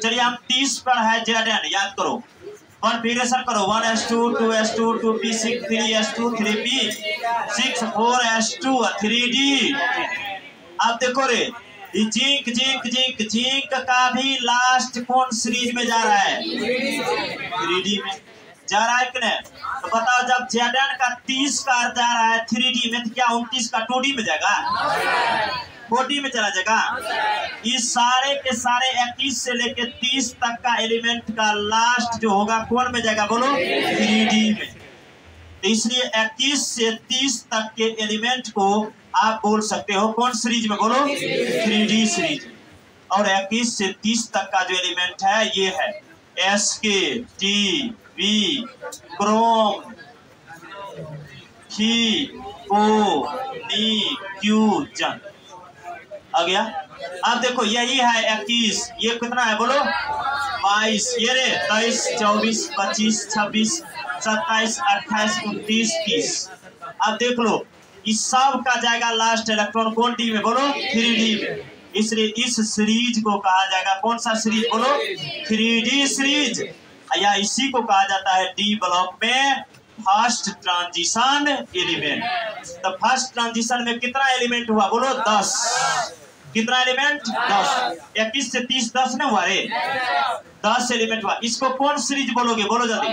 चलिए हम 30 पर है जेडन, याद करो, कॉन्फ़िगरेशन करो। 1s2 2s2 2p6 3s2 3p6 4s2 3d। अब देखो रे, जिंक का भी लास्ट कौन सीरीज में जा रहा है? 3D में जा रहा है कि नहीं? तो बताओ, जब जेडन का 30 का जा रहा है 3D में, तो क्या 29 का 2D में जाएगा? 4D में चला जाएगा? इस सारे के सारे 21 से लेके 30 तक का एलिमेंट का लास्ट जो होगा कौन में जाएगा? बोलो, 3D में। तो इसलिए 21 से 30 तक के एलिमेंट को आप बोल सकते हो कौन सीरीज में? बोलो, 3D सीरीज। और 21 से 30 तक का जो एलिमेंट है ये है SK T V Chrome He O Ni Q जन आ गया। अब देखो यही है 21, ये कितना है? बोलो 22, ये रे 23 24 25 26 27 28 29 30। अब देख लो, इस सब का जाएगा लास्ट इलेक्ट्रॉन कौन डी में? बोलो, 3D में। इसलिए इस सीरीज को कहा जाएगा कौन सा सीरीज? बोलो, 3D सीरीज। या इसी को कहा जाता है डी ब्लॉक में फर्स्ट ट्रांजिशन एलिमेंट। तो फर्स्ट ट्रांजिशन में कितना एलिमेंट हुआ? बोलो 10। कितना एलिमेंट? 10। 21 से 30 10 नहीं हुआ रे? 10 एलिमेंट हुआ। इसको कौन सीरीज बोलोगे? बोलो जल्दी,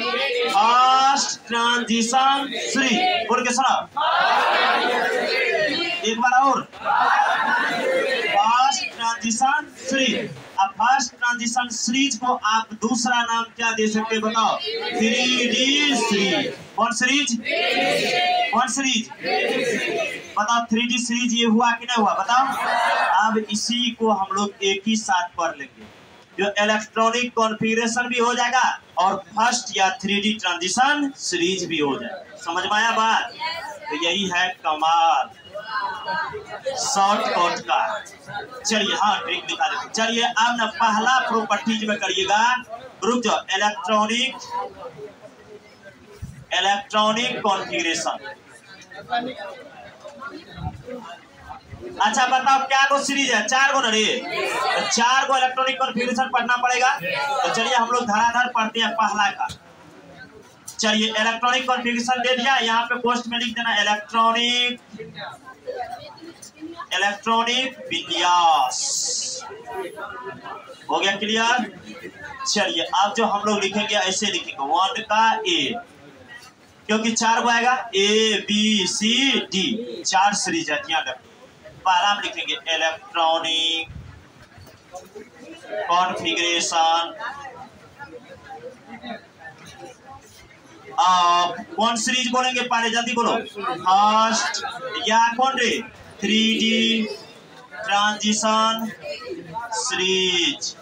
फर्स्ट ट्रांजिशन सीरीज। बोल के सुना एक बार और, फर्स्ट ट्रांजिशन सीरीज। अब फर्स्ट ट्रांजिशन सीरीज को आप दूसरा नाम क्या दे सकते? बताओ, 3D सीरीज। कौन सीरीज? कौन सीरीज? बताओ, 3D सीरीज ये हुआ कि नहीं हुआ? बताओ। अब इसी को हम लोग एक ही साथ पढ़ लेंगे। जो इलेक्ट्रॉनिक कॉन्फ़िगरेशन भी हो जाएगा और फर्स्ट या 3D ट्रांजिशन सीरीज भी हो जाएगा। समझ में आया बात? तो यही है कमाल शॉर्टकट का। चलिए हाँ ट्रिक दिखा देते। चलिए अब ना पहला प्रॉपर्टीज में करिएगा, रुक जाओ, इलेक्ट्रॉनिक कॉन्फ़िगरेशन। अच्छा बताओ क्या को सीरीज है? 4 गो ना रे, तो 4 गो इलेक्ट्रॉनिक कॉन्फ़िगरेशन पढ़ना पड़ेगा। तो चलिए हम लोग धड़ाधड़ पढ़ते हैं पहला का। चलिए इलेक्ट्रॉनिक कॉन्फ़िगरेशन दे दिया, यहाँ पे पोस्ट में लिख देना इलेक्ट्रॉनिक विन्यास। हो गया क्लियर? चलिए अब जो हम लोग लिखेंगे ऐसे लिखेंगे 1 का ए, क्योंकि 4 गो आएगा A B C D, 4 series है। ध्यान रखिए पहला हम लिखेंगे इलेक्ट्रॉनिक कॉन्फ़िगरेशन कौन सीरीज बोलेंगे? पहले जल्दी बोलो। फर्स्ट या कौन रे? 3D transition series.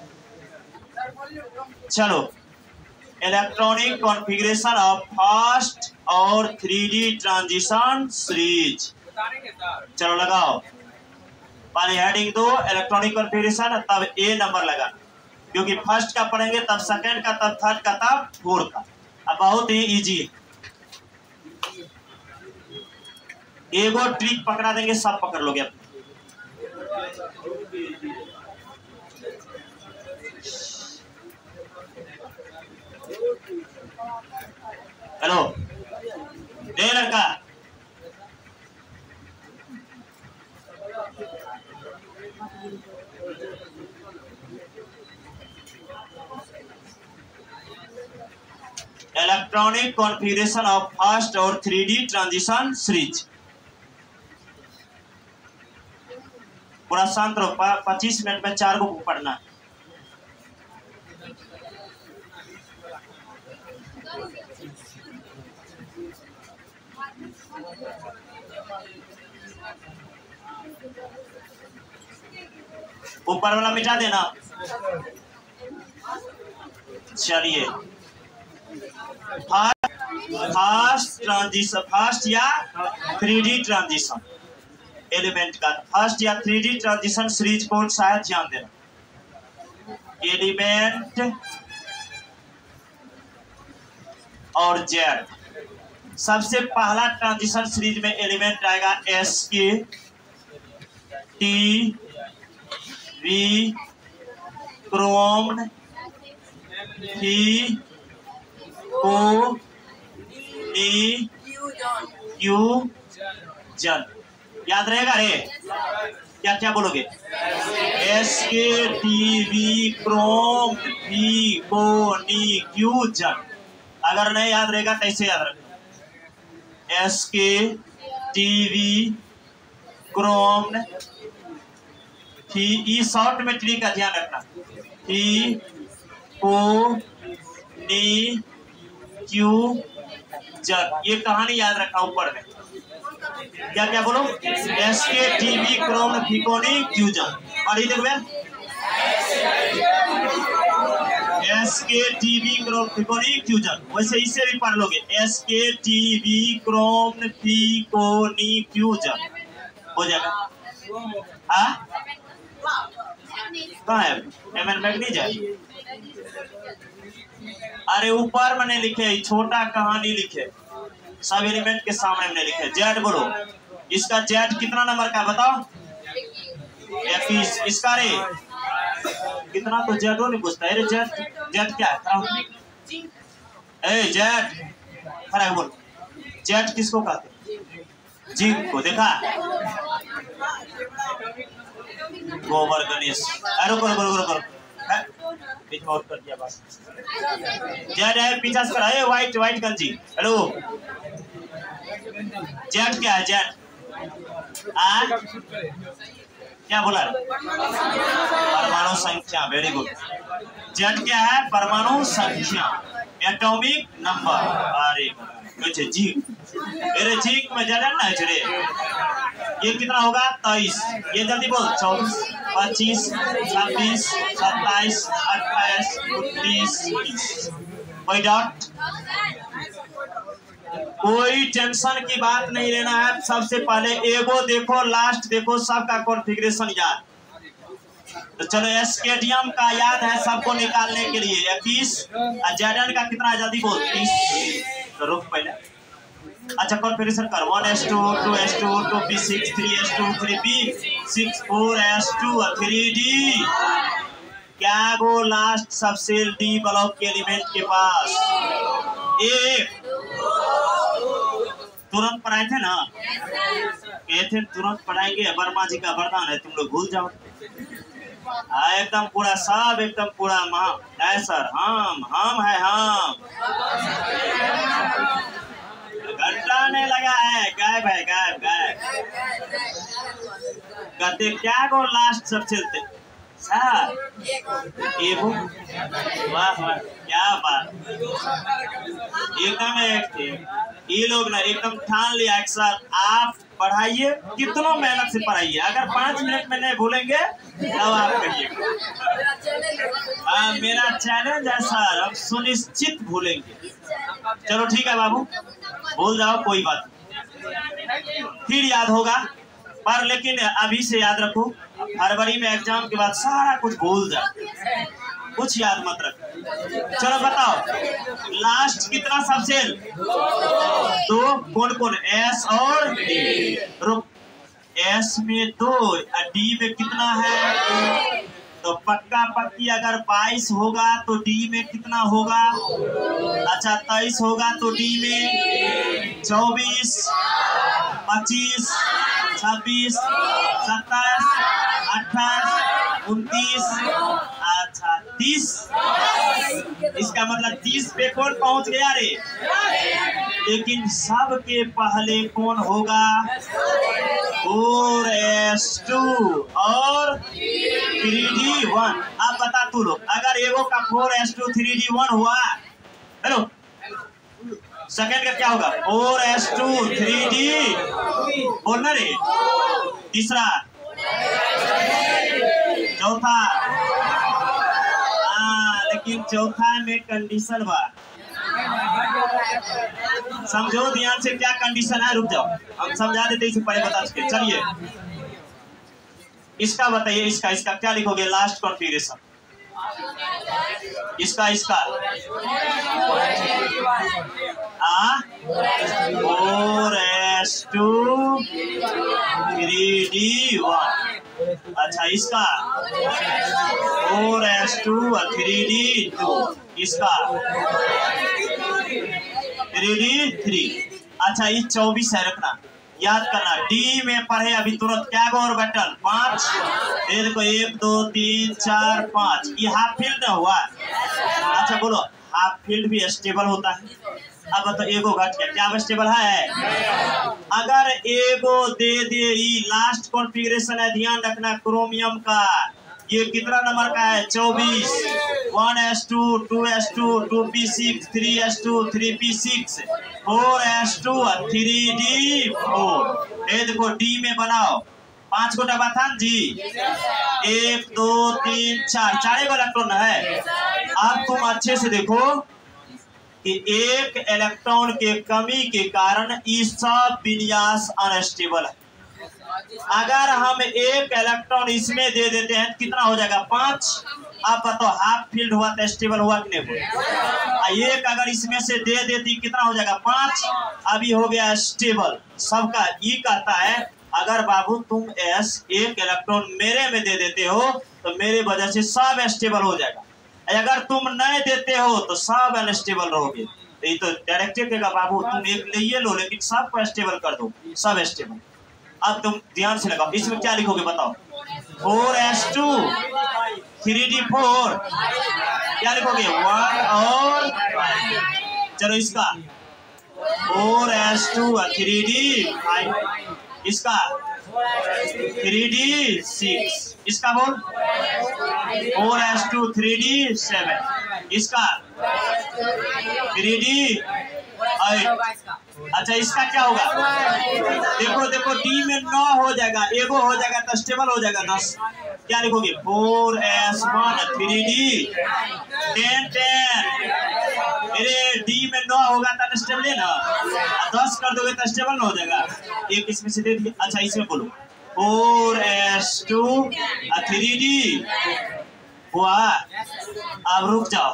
चलो इलेक्ट्रॉनिक कॉन्फ़िगरेशन ऑफ फर्स्ट और 3D ट्रांजिशन सीरीज। चलो लगाओ, पहले हेडिंग दो इलेक्ट्रॉनिक कॉन्फ़िगरेशन, तब ए नंबर लगा, क्योंकि फर्स्ट का पढ़ेंगे तब सेकंड का, तब थर्ड का, तब फोर्थ का। अब बहुत ही इजी, एगो ट्रिक पकड़ा देंगे सब पकड़ लोगे। हेलो दे लड़का, इलेक्ट्रॉनिक कॉन्फ़िगरेशन ऑफ फर्स्ट और 3D ट्रांजिशन सीरीज। पूरा शांत रहो, 25 मिनट में 4 को पढ़ना। ऊपर वाला मिटा देना। चलिए फर्स्ट या 3D ट्रांजिशन एलिमेंट का, फर्स्ट या 3D ट्रांजिशन सीरीज कौन सा है? ध्यान देना, एलिमेंट और जेड। सबसे पहला ट्रांजिशन सीरीज में एलिमेंट आएगा SK TV क्रोम्ड P O N Q जन। याद रहेगा रे? क्या क्या बोलोगे? SK TV क्रोम्ड P O N Q जन। अगर नहीं याद रहेगा कैसे याद रखना? SK TV क्रोम्ड P, ई शॉर्ट में ट्री का ध्यान रखना, P O N Q जन। ये कहानी याद रखना ऊपर में। क्या क्या बोलो? SK TV क्रोम्ड P O N Q जन। और ये देखो SK TV क्रोम्ड P O N Q जन। वैसे इससे भी पढ़ लोगे SK TV क्रोम्ड P O N Q जन, हो जाएगा। हाँ कहाँ है? MN मैग्नीज है। अरे ऊपर मैंने लिखे, छोटा कहानी लिखे, सब एलिमेंट के सामने मैंने लिखे। जेड बोलो, इसका जेड कितना नंबर का बताओ? 21। इसका रे कितना? तो जेडो नहीं पूछता है रे। जेड क्या है? ए जेड खड़ा बोल, जेड किसको कहते? जिंक को। देखा गोबर गणेश। अरे करो आउट कर दिया बात। जेड है पीछा से है व्हाइट गंजी। हेलो जेड क्या है? जेड क्या बोला? परमाणु संख्या। Very good. जेड क्या है? परमाणु संख्या, एटॉमिक नंबर। अरे जिंक, मेरे जिंक में जेड ना है। ये कितना होगा? 23। ये जल्दी बोल। 24। 25, 26, 27, 28, 29, 30। कोई डाउट? कोई टेंशन की बात नहीं लेना है। सबसे पहले एगो देखो, लास्ट देखो, सबका कॉन्फ़िगरेशन याद। तो चलो स्केडियम का याद है सबको निकालने के लिए 21। जेडन का कितना है जल्दी बोल? 30। तो रुक पहले। अच्छा कॉन्फ़िगरेशन कर 1s2 2s2 2p6 3s2 3p6 4s2 3d। क्या वो लास्ट सबसेल डी ब्लॉक के एलिमेंट के पास एक तुरंत पढ़ाए थे ना, कहते थे तुरंत पढ़ाएंगे, वर्मा जी का वरदान है, तुम लोग भूल जाओ। एकदम पूरा सब एकदम पूरा है सर, हम है हम। घंटा नहीं लगा है, गायब है, गायब। कहते क्या को लास्ट सब चलते सर एगो। वाह वाह क्या बात, एकदम ये लोग ना एकदम ठान लिया एक साथ। आप पढ़ाइए, कितनों मेहनत से पढ़ाइए, अगर 5 मिनट में नहीं भूलेंगे तब आप कहिएगा। मेरा चैलेंज है सर, हम सुनिश्चित भूलेंगे। चलो ठीक है बाबू, भूल जाओ कोई बात नहीं, फिर याद होगा। पर लेकिन अभी से याद रखो, फरवरी में एग्जाम के बाद सारा कुछ भूल जाए, कुछ याद मत रखो। चलो बताओ लास्ट कितना सबसेल? 2। कौन कौन? एस और डी। रुक, एस में 2, डी में कितना है? तो पक्का पक्की अगर 22 होगा तो डी में कितना होगा? अच्छा 23 होगा तो डी में 24, 25, 26, 27, 28, 29, अच्छा 30। इसका मतलब 30 पे कौन पहुंच गया रे? लेकिन सबके पहले कौन होगा? 4s2 और 3d1। अब बता तू लोग, अगर एगो का 4s2 3d1 हुआ, हेलो सेकंड का क्या होगा? 4s2 3d बोलना रे। तीसरा, चौथा, लेकिन चौथा में कंडीशन बा, समझो ध्यान से। क्या कंडीशन है? रुक जाओ, हम समझा देते, इसे पहले बता चुके। चलिए इसका बताइए, इसका क्या लिखोगे? लास्ट कॉन्फ़िगरेशन इसका 4s2 3d1। अच्छा इसका 4s2 3d2। इसका 3d3। अच्छा ये 24 है, रखना याद करना। डी में पढ़े अभी तुरंत क्या और बैटल 5। देखो 1 2 3 4 5, ये हाफ फील्ड ना हुआ। अच्छा बोलो हाफ फील्ड भी स्टेबल होता है। अब तो एगो घट गया, क्या स्टेबल है? अगर एगो दे दे, लास्ट कॉन्फ़िगरेशन है, ध्यान रखना क्रोमियम का। ये कितना नंबर का है? 24। 1s2 2s2 2p6 3s2 3p6 4s2 3d4। ये देखो डी में बनाओ 5 गो डब्बा था जी, 1 2 3 4, 4 गो इलेक्ट्रॉन है। अब तुम अच्छे से देखो कि एक इलेक्ट्रॉन के कमी के कारण ये सब विन्यास अनस्टेबल है। अगर हम एक इलेक्ट्रॉन इसमें दे देते हैं कितना हो जाएगा? 5। आप बताओ हाफ फील्ड हुआ तो स्टेबल हुआ कि नहीं हुआ? एक अगर इसमें से दे देती कितना हो जाएगा? 5। अभी हो गया स्टेबल सबका। ये कहता है अगर बाबू तुम एस एक इलेक्ट्रॉन मेरे में दे देते हो तो मेरे वजह से सब स्टेबल हो जाएगा, अगर तुम नहीं देते हो तो सब अनस्टेबल रहोगे। ये तो डायरेक्ट कहेगा बाबू तुम एक ले लो लेकिन सबको स्टेबल कर दो, सब स्टेबल। अब तुम ध्यान से लगाओ, इसमें क्या लिखोगे बताओ? 4s2 3d4 क्या लिखोगे? 1 और चलो इसका 4s2 3d5, इसका 3d6, इसका बोल 4s2 3d7, इसका 3d8, अच्छा इसका क्या होगा? देखो देखो डी में 9 हो जाएगा, एगो हो जाएगा तो स्टेबल हो जाएगा 10। क्या लिखोगे? 4s1 3d 10 10। अरे डी में 9 होगा तो स्टेबल है ना, 10 कर दोगे तो स्टेबल ना हो जाएगा। एक इसमें से दे दिया। अच्छा इसमें बोलो 4s2 3d हुआ। अब रुक जाओ,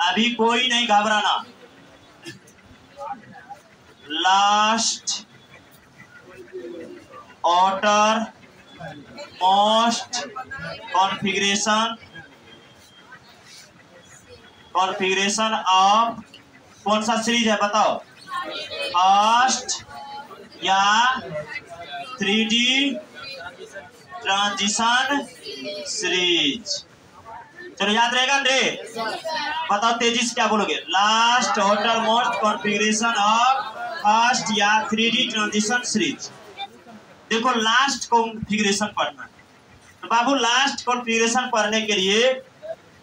अभी कोई नहीं घबराना। Last outer most configuration of कौन सा सीरीज है बताओ? फर्स्ट या 3D ट्रांजिशन सीरीज। चलो याद रहेगा रे, बताओ तेजी से क्या बोलोगे? Last outer most configuration of first या 3D ट्रांजिशन सीरीज। देखो लास्ट कॉन्फ़िगरेशन पढ़ना है तो बाबू लास्ट कॉन्फ़िगरेशन पढ़ने के लिए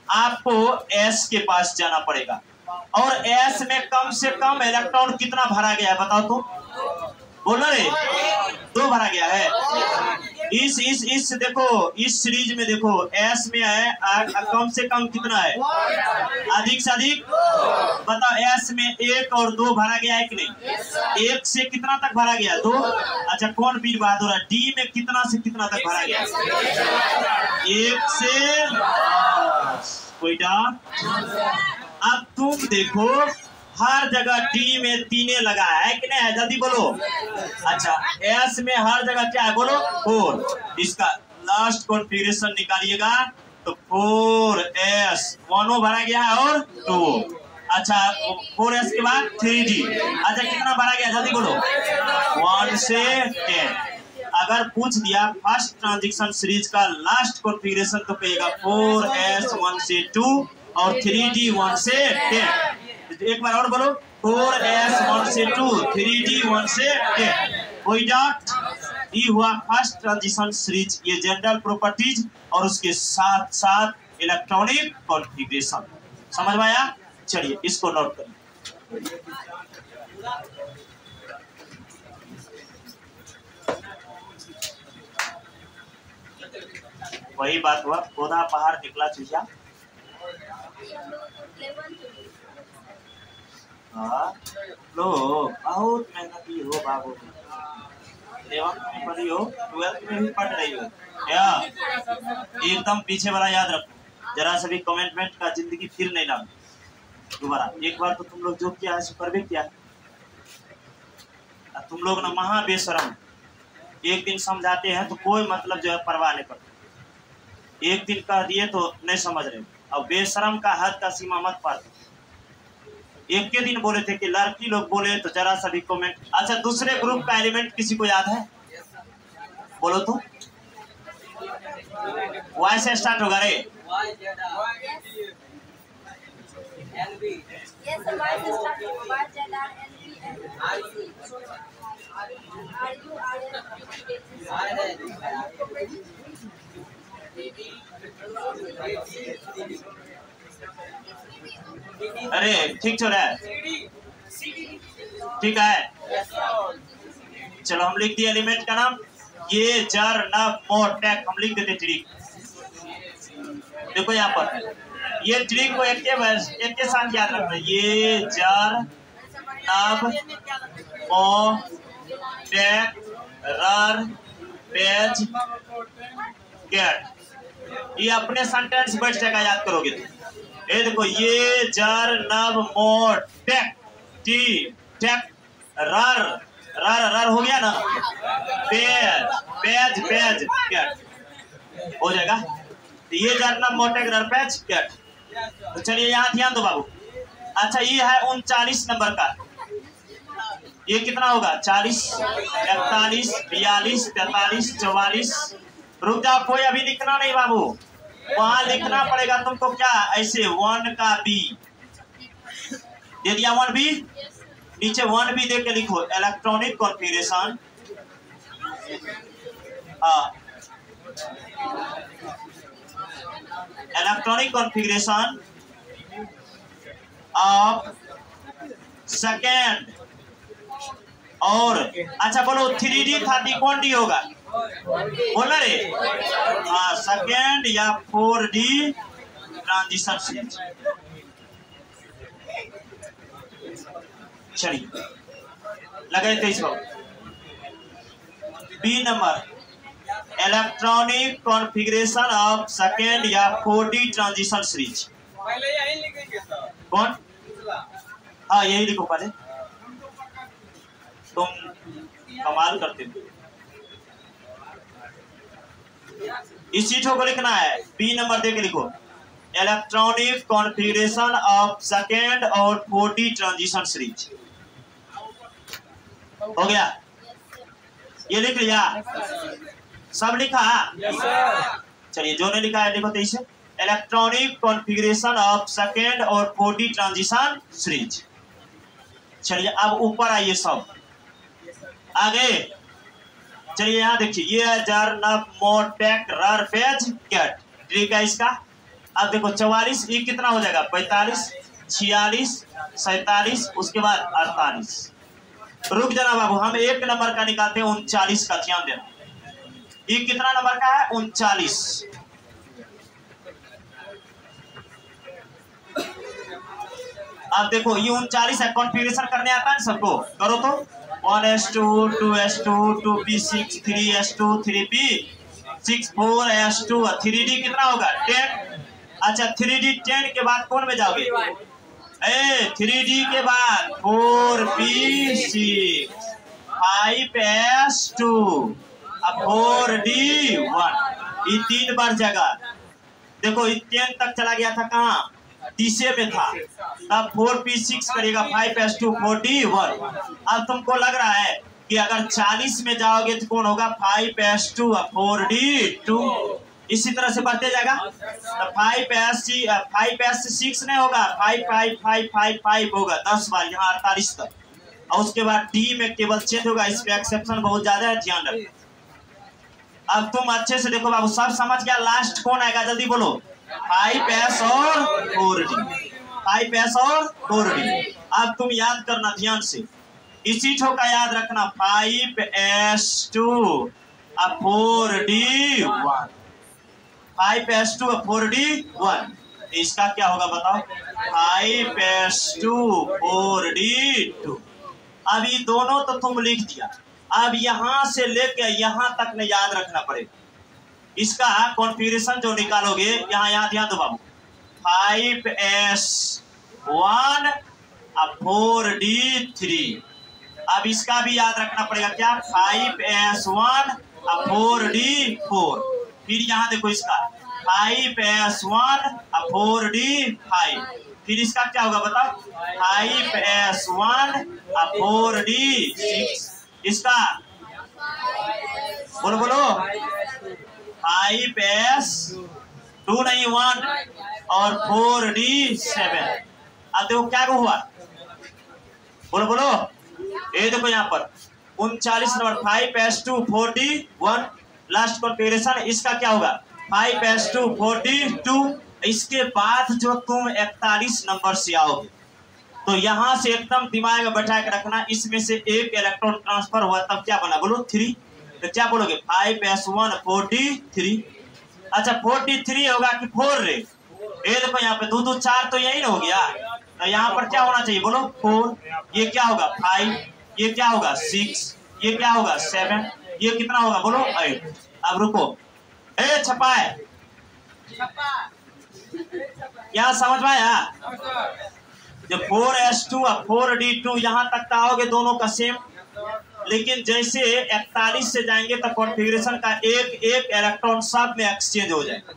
आपको एस के पास जाना पड़ेगा। और एस में कम से कम इलेक्ट्रॉन कितना भरा गया है बताओ तो? बोलो रे, 2 भरा गया है। इस देखो इस सीरीज में देखो एस में है कम से कम कितना है? अधिक से अधिक बताओ। एस में 1 और 2 भरा गया है कि नहीं? 1 से कितना तक भरा गया? 2। अच्छा कौन वीर बहादुर है? डी में कितना से कितना तक भरा गया? 1 से कोई डाउट? अब तुम देखो हर जगह डी में 3 लगा है कि नहीं है? जल्दी बोलो। अच्छा एस में हर जगह क्या है बोलो? 4। इसका लास्ट कॉन्फ़िगरेशन निकालिएगा तो 4s 1 भरा गया है और 2। अच्छा 4s के बाद 3d। अच्छा कितना भरा गया जल्दी बोलो? 1 से 10। अगर पूछ दिया फर्स्ट ट्रांजिशन सीरीज का लास्ट कॉन्फ़िगरेशन तो कहिएगा 4s 1 से 2 और 3d 1 से 10। एक बार और बोलो 4s 1 से 2 3d 1 से 10। कोई डाउट? ये हुआ फर्स्ट ट्रांजिशन सीरीज। ये जनरल प्रॉपर्टीज और उसके साथ साथ इलेक्ट्रॉनिक कॉन्फ़िगरेशन समझ में आया? चलिए इसको नोट करिए। वही बात हुआ, पौधा बाहर निकला चूजा। लो बहुत मेहनती हो बाबू, 11th में पढ़ी हो, 12th में भी पढ़ रही हो क्या? एकदम पीछे वाला याद रखो, जरा सा भी कमेंटमेंट का जिंदगी फिर नहीं लाओ दोबारा। एक बार तो तुम लोग जो किया है सुपर भी किया। तुम लोग ना महा बेशरम, एक दिन समझाते हैं तो कोई मतलब जो है परवाह नहीं पड़ती, एक दिन कह दिए तो नहीं समझ रहे। अब बेशरम का हद का सीमा मत पार। एक के दिन बोले थे कि लड़की लोग बोले तो जरा सा भी कमेंट। अच्छा दूसरे ग्रुप का एलिमेंट किसी को याद है? बोलो तो। वाई से स्टार्ट होगा रे। अरे ठीक चल रहा है, ठीक है। चलो हम लिख दिए एलिमेंट का नाम, ये जर नब मोट टैग हम लिख देते ट्रिक। देखो यहाँ पर ये ट्रिक को एक के साथ याद रखना। ये जर नब मो टैग रर पेज गेट, ये अपने सेंटेंस बैठ जाएगा, याद करोगे तो। ये देखो ये जर नब मोट टेक टी टेक रर रर रर हो गया ना, पेज पेज पेज कैट हो जाएगा। ये जर नब मोट टेक रर पेज कैट। तो चलिए यहाँ ध्यान दो बाबू। अच्छा ये है 39 नंबर का, ये कितना होगा? 40 41 42 43 44। रुक जाओ, कोई अभी लिखना नहीं बाबू, वहां लिखना पड़ेगा तुमको। क्या ऐसे 1 का बी दे दिया, 1 बी नीचे 1 बी दे के लिखो electronic configuration. Electronic configuration of second और अच्छा बोलो 3D था डी कौन डी होगा बोला रे? हाँ सेकेंड या 4D ट्रांजिशन स्विच। चलिए लगे 23 B number electronic configuration of second या 4D ट्रांजिशन स्विच। पहले यही लिखेंगे सर। कौन? हाँ यही लिखो पहले, तुम कमाल करते हो। इस चीजों को लिखना है, बी नंबर दे के लिखो इलेक्ट्रॉनिक कॉन्फ़िगरेशन ऑफ सेकेंड और 4D ट्रांजिशन स्विच। हो गया? ये लिख लिया? सब लिखा? चलिए जो नहीं लिखा है लिखो तो इसे इलेक्ट्रॉनिक कॉन्फ़िगरेशन ऑफ सेकेंड और 4D ट्रांजिशन स्विच। चलिए अब ऊपर आइए सब आगे। चलिए यहाँ देखिए ये जर्नल मोटेक रर पेज कैट ट्रिक है इसका। अब देखो 44 ये कितना हो जाएगा 45 46 47 उसके बाद 48। रुक जाना बाबू, हम एक नंबर का निकालते हैं 39 का, ध्यान देना। ये कितना नंबर का है 39। अब देखो ये 39 है, कॉन्फ़िगरेशन करने आता है सबको, करो तो 1s2 2s2 2p6 3s2 3p6 4s2 3d कितना होगा 10। अच्छा 3d 10 के बाद कौन में जाओगे 3d के बाद 4p6 5s2 4d1 ये 3 बार जगह। देखो 10 तक चला गया था कहाँ तीसरे में था, तब 4p6 करेगा 5s2 4d1। अब तुमको लग रहा है कि अगर 40 में जाओगे तो कौन होगा 5s2 4d2। इसी तरह से बढ़ते जाएगा तो 5s6 नहीं होगा 5 5 5 5 5 होगा 10 बार यहाँ 48 तक। और उसके बाद डी में केवल चेंज होगा, इसमें एक्सेप्शन बहुत ज्यादा है, ध्यान रखना। अब तुम अच्छे से देखो बाबू, सब समझ गया? लास्ट कौन आएगा जल्दी बोलो 5s और 4d, 5s और 4d। अब तुम याद करना ध्यान से, इसी ठो का याद रखना 5s2 4d1 5s2 4d1। इसका क्या होगा बताओ 5s2 4d2। अब ये दोनों तो तुम लिख दिया, अब यहां से लेके यहां तक ने याद रखना पड़ेगा। इसका कॉन्फ़िगरेशन जो निकालोगे यहाँ ध्यान दो बाबू 5s1 4d3। अब इसका भी याद रखना पड़ेगा क्या 5s1 4d4। फिर यहाँ देखो इसका 5s1 4d5। फिर इसका क्या होगा बताओ 5s1 4d6। इसका बोलो बोलो 5s2 नहीं 1 और 4d7। अब देखो क्या हुआ बोलो बोलो, ये देखो यहाँ पर 39 number 5s2 4d1 last configuration. इसका क्या होगा 5s2 4d2। इसके बाद जो तुम 41 नंबर से आओगे तो यहाँ से एकदम दिमाग में बैठा के रखना, इसमें से एक इलेक्ट्रॉन ट्रांसफर हुआ तब क्या बना बोलो 3। तो क्या बोलोगे 5s1 4d3। अच्छा 4d3 होगा कि 4 रे? ये देखो यहाँ पे 2 2 4 तो यही ना हो गया, तो यहाँ पर क्या होना चाहिए बोलो 4। ये क्या होगा 5, ये क्या होगा 6, ये क्या होगा 7, ये कितना होगा बोलो 8। अब रुको छपा है क्या समझ में आया? जब 4s2 और 4d2 यहाँ तक आओगे दोनों का सेम, लेकिन जैसे 41 से जाएंगे तो कॉन्फ़िगरेशन का एक एक इलेक्ट्रॉन सब में एक्सचेंज हो जाएगा।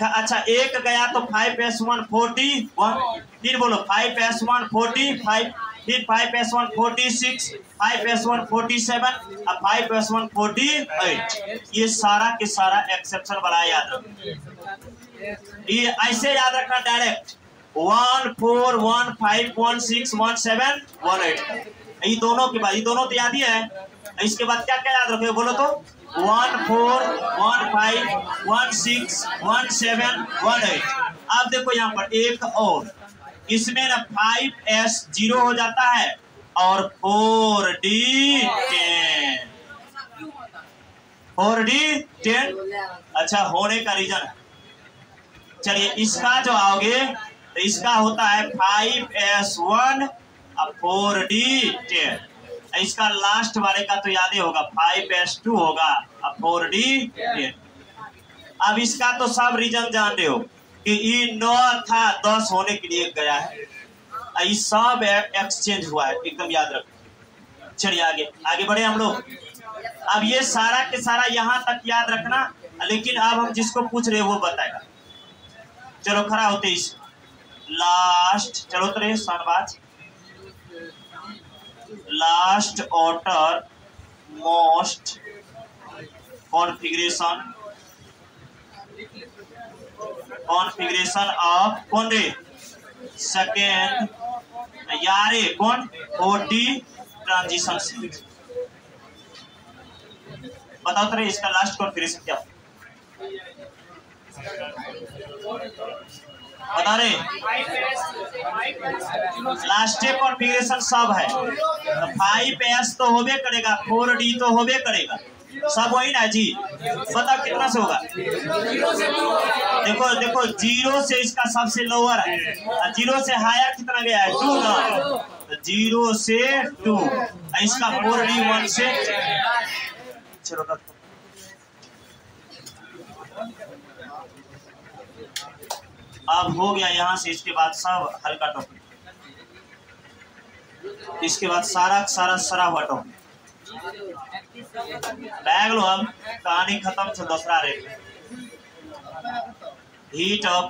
अच्छा एक गया तो 5s1 4d1, फिर बोलो 5s1 4d5, फिर 5s1 4d6, 5s1 4d7 और 5s1 4d8। ये सारा के सारा एक्सेप्शन वाला याद रखना, ये ऐसे याद रखना डायरेक्ट 1 4 1 5 1 6 1 7 1 8। ये दोनों के बाद ये दोनों तो याद ही है, इसके बाद क्या क्या याद रखोगे बोलो तो 1 4 1 5 1 6 1 7 1 8। अब देखो यहाँ पर एक और, इसमें ना 5s 0 हो जाता है और 4D 10। 4D 10 अच्छा होने का रीजन। चलिए इसका जो आओगे तो इसका होता है 5S1 और 4D 10। इसका लास्ट वाले का तो याद ही होगा 5S2 होगा और 4D 10। अब इसका तो सब रीजन जान रहे हो कि ये 9 था 10 होने के लिए गया है। ये सब एक्सचेंज हुआ है, एकदम याद रखो। चलिए आगे आगे बढ़े हम लोग। अब ये सारा के सारा यहाँ तक याद रखना, लेकिन अब हम जिसको पूछ रहे वो बताएगा। चलो खड़ा होते इस लास्ट, चलो तो रे शानबाज। Last order most configuration of कौन रे सेकेंड यारे कौन 4D ट्रांजिशन सीरीज। बताओ तो इसका लास्ट कॉन्फ़िगरेशन क्या बता रहे? लास्ट कॉन्फ़िगरेशन सब है। 5S तो होबे करेगा, 4D तो होबे करेगा, सब वही ना जी। बताओ कितना से होगा? देखो देखो 0 से इसका सबसे लोअर है, 0 से हायर कितना गया है 2 ना, 0 से 2। इसका 4D 1 से। चलो अब हो गया यहाँ से। इसके बाद सब हल्का टॉपिक, इसके बाद सारा सरा हुआ टॉपिक बैग लो। अब कहानी खत्म से दूसरा रे हीट ऑफ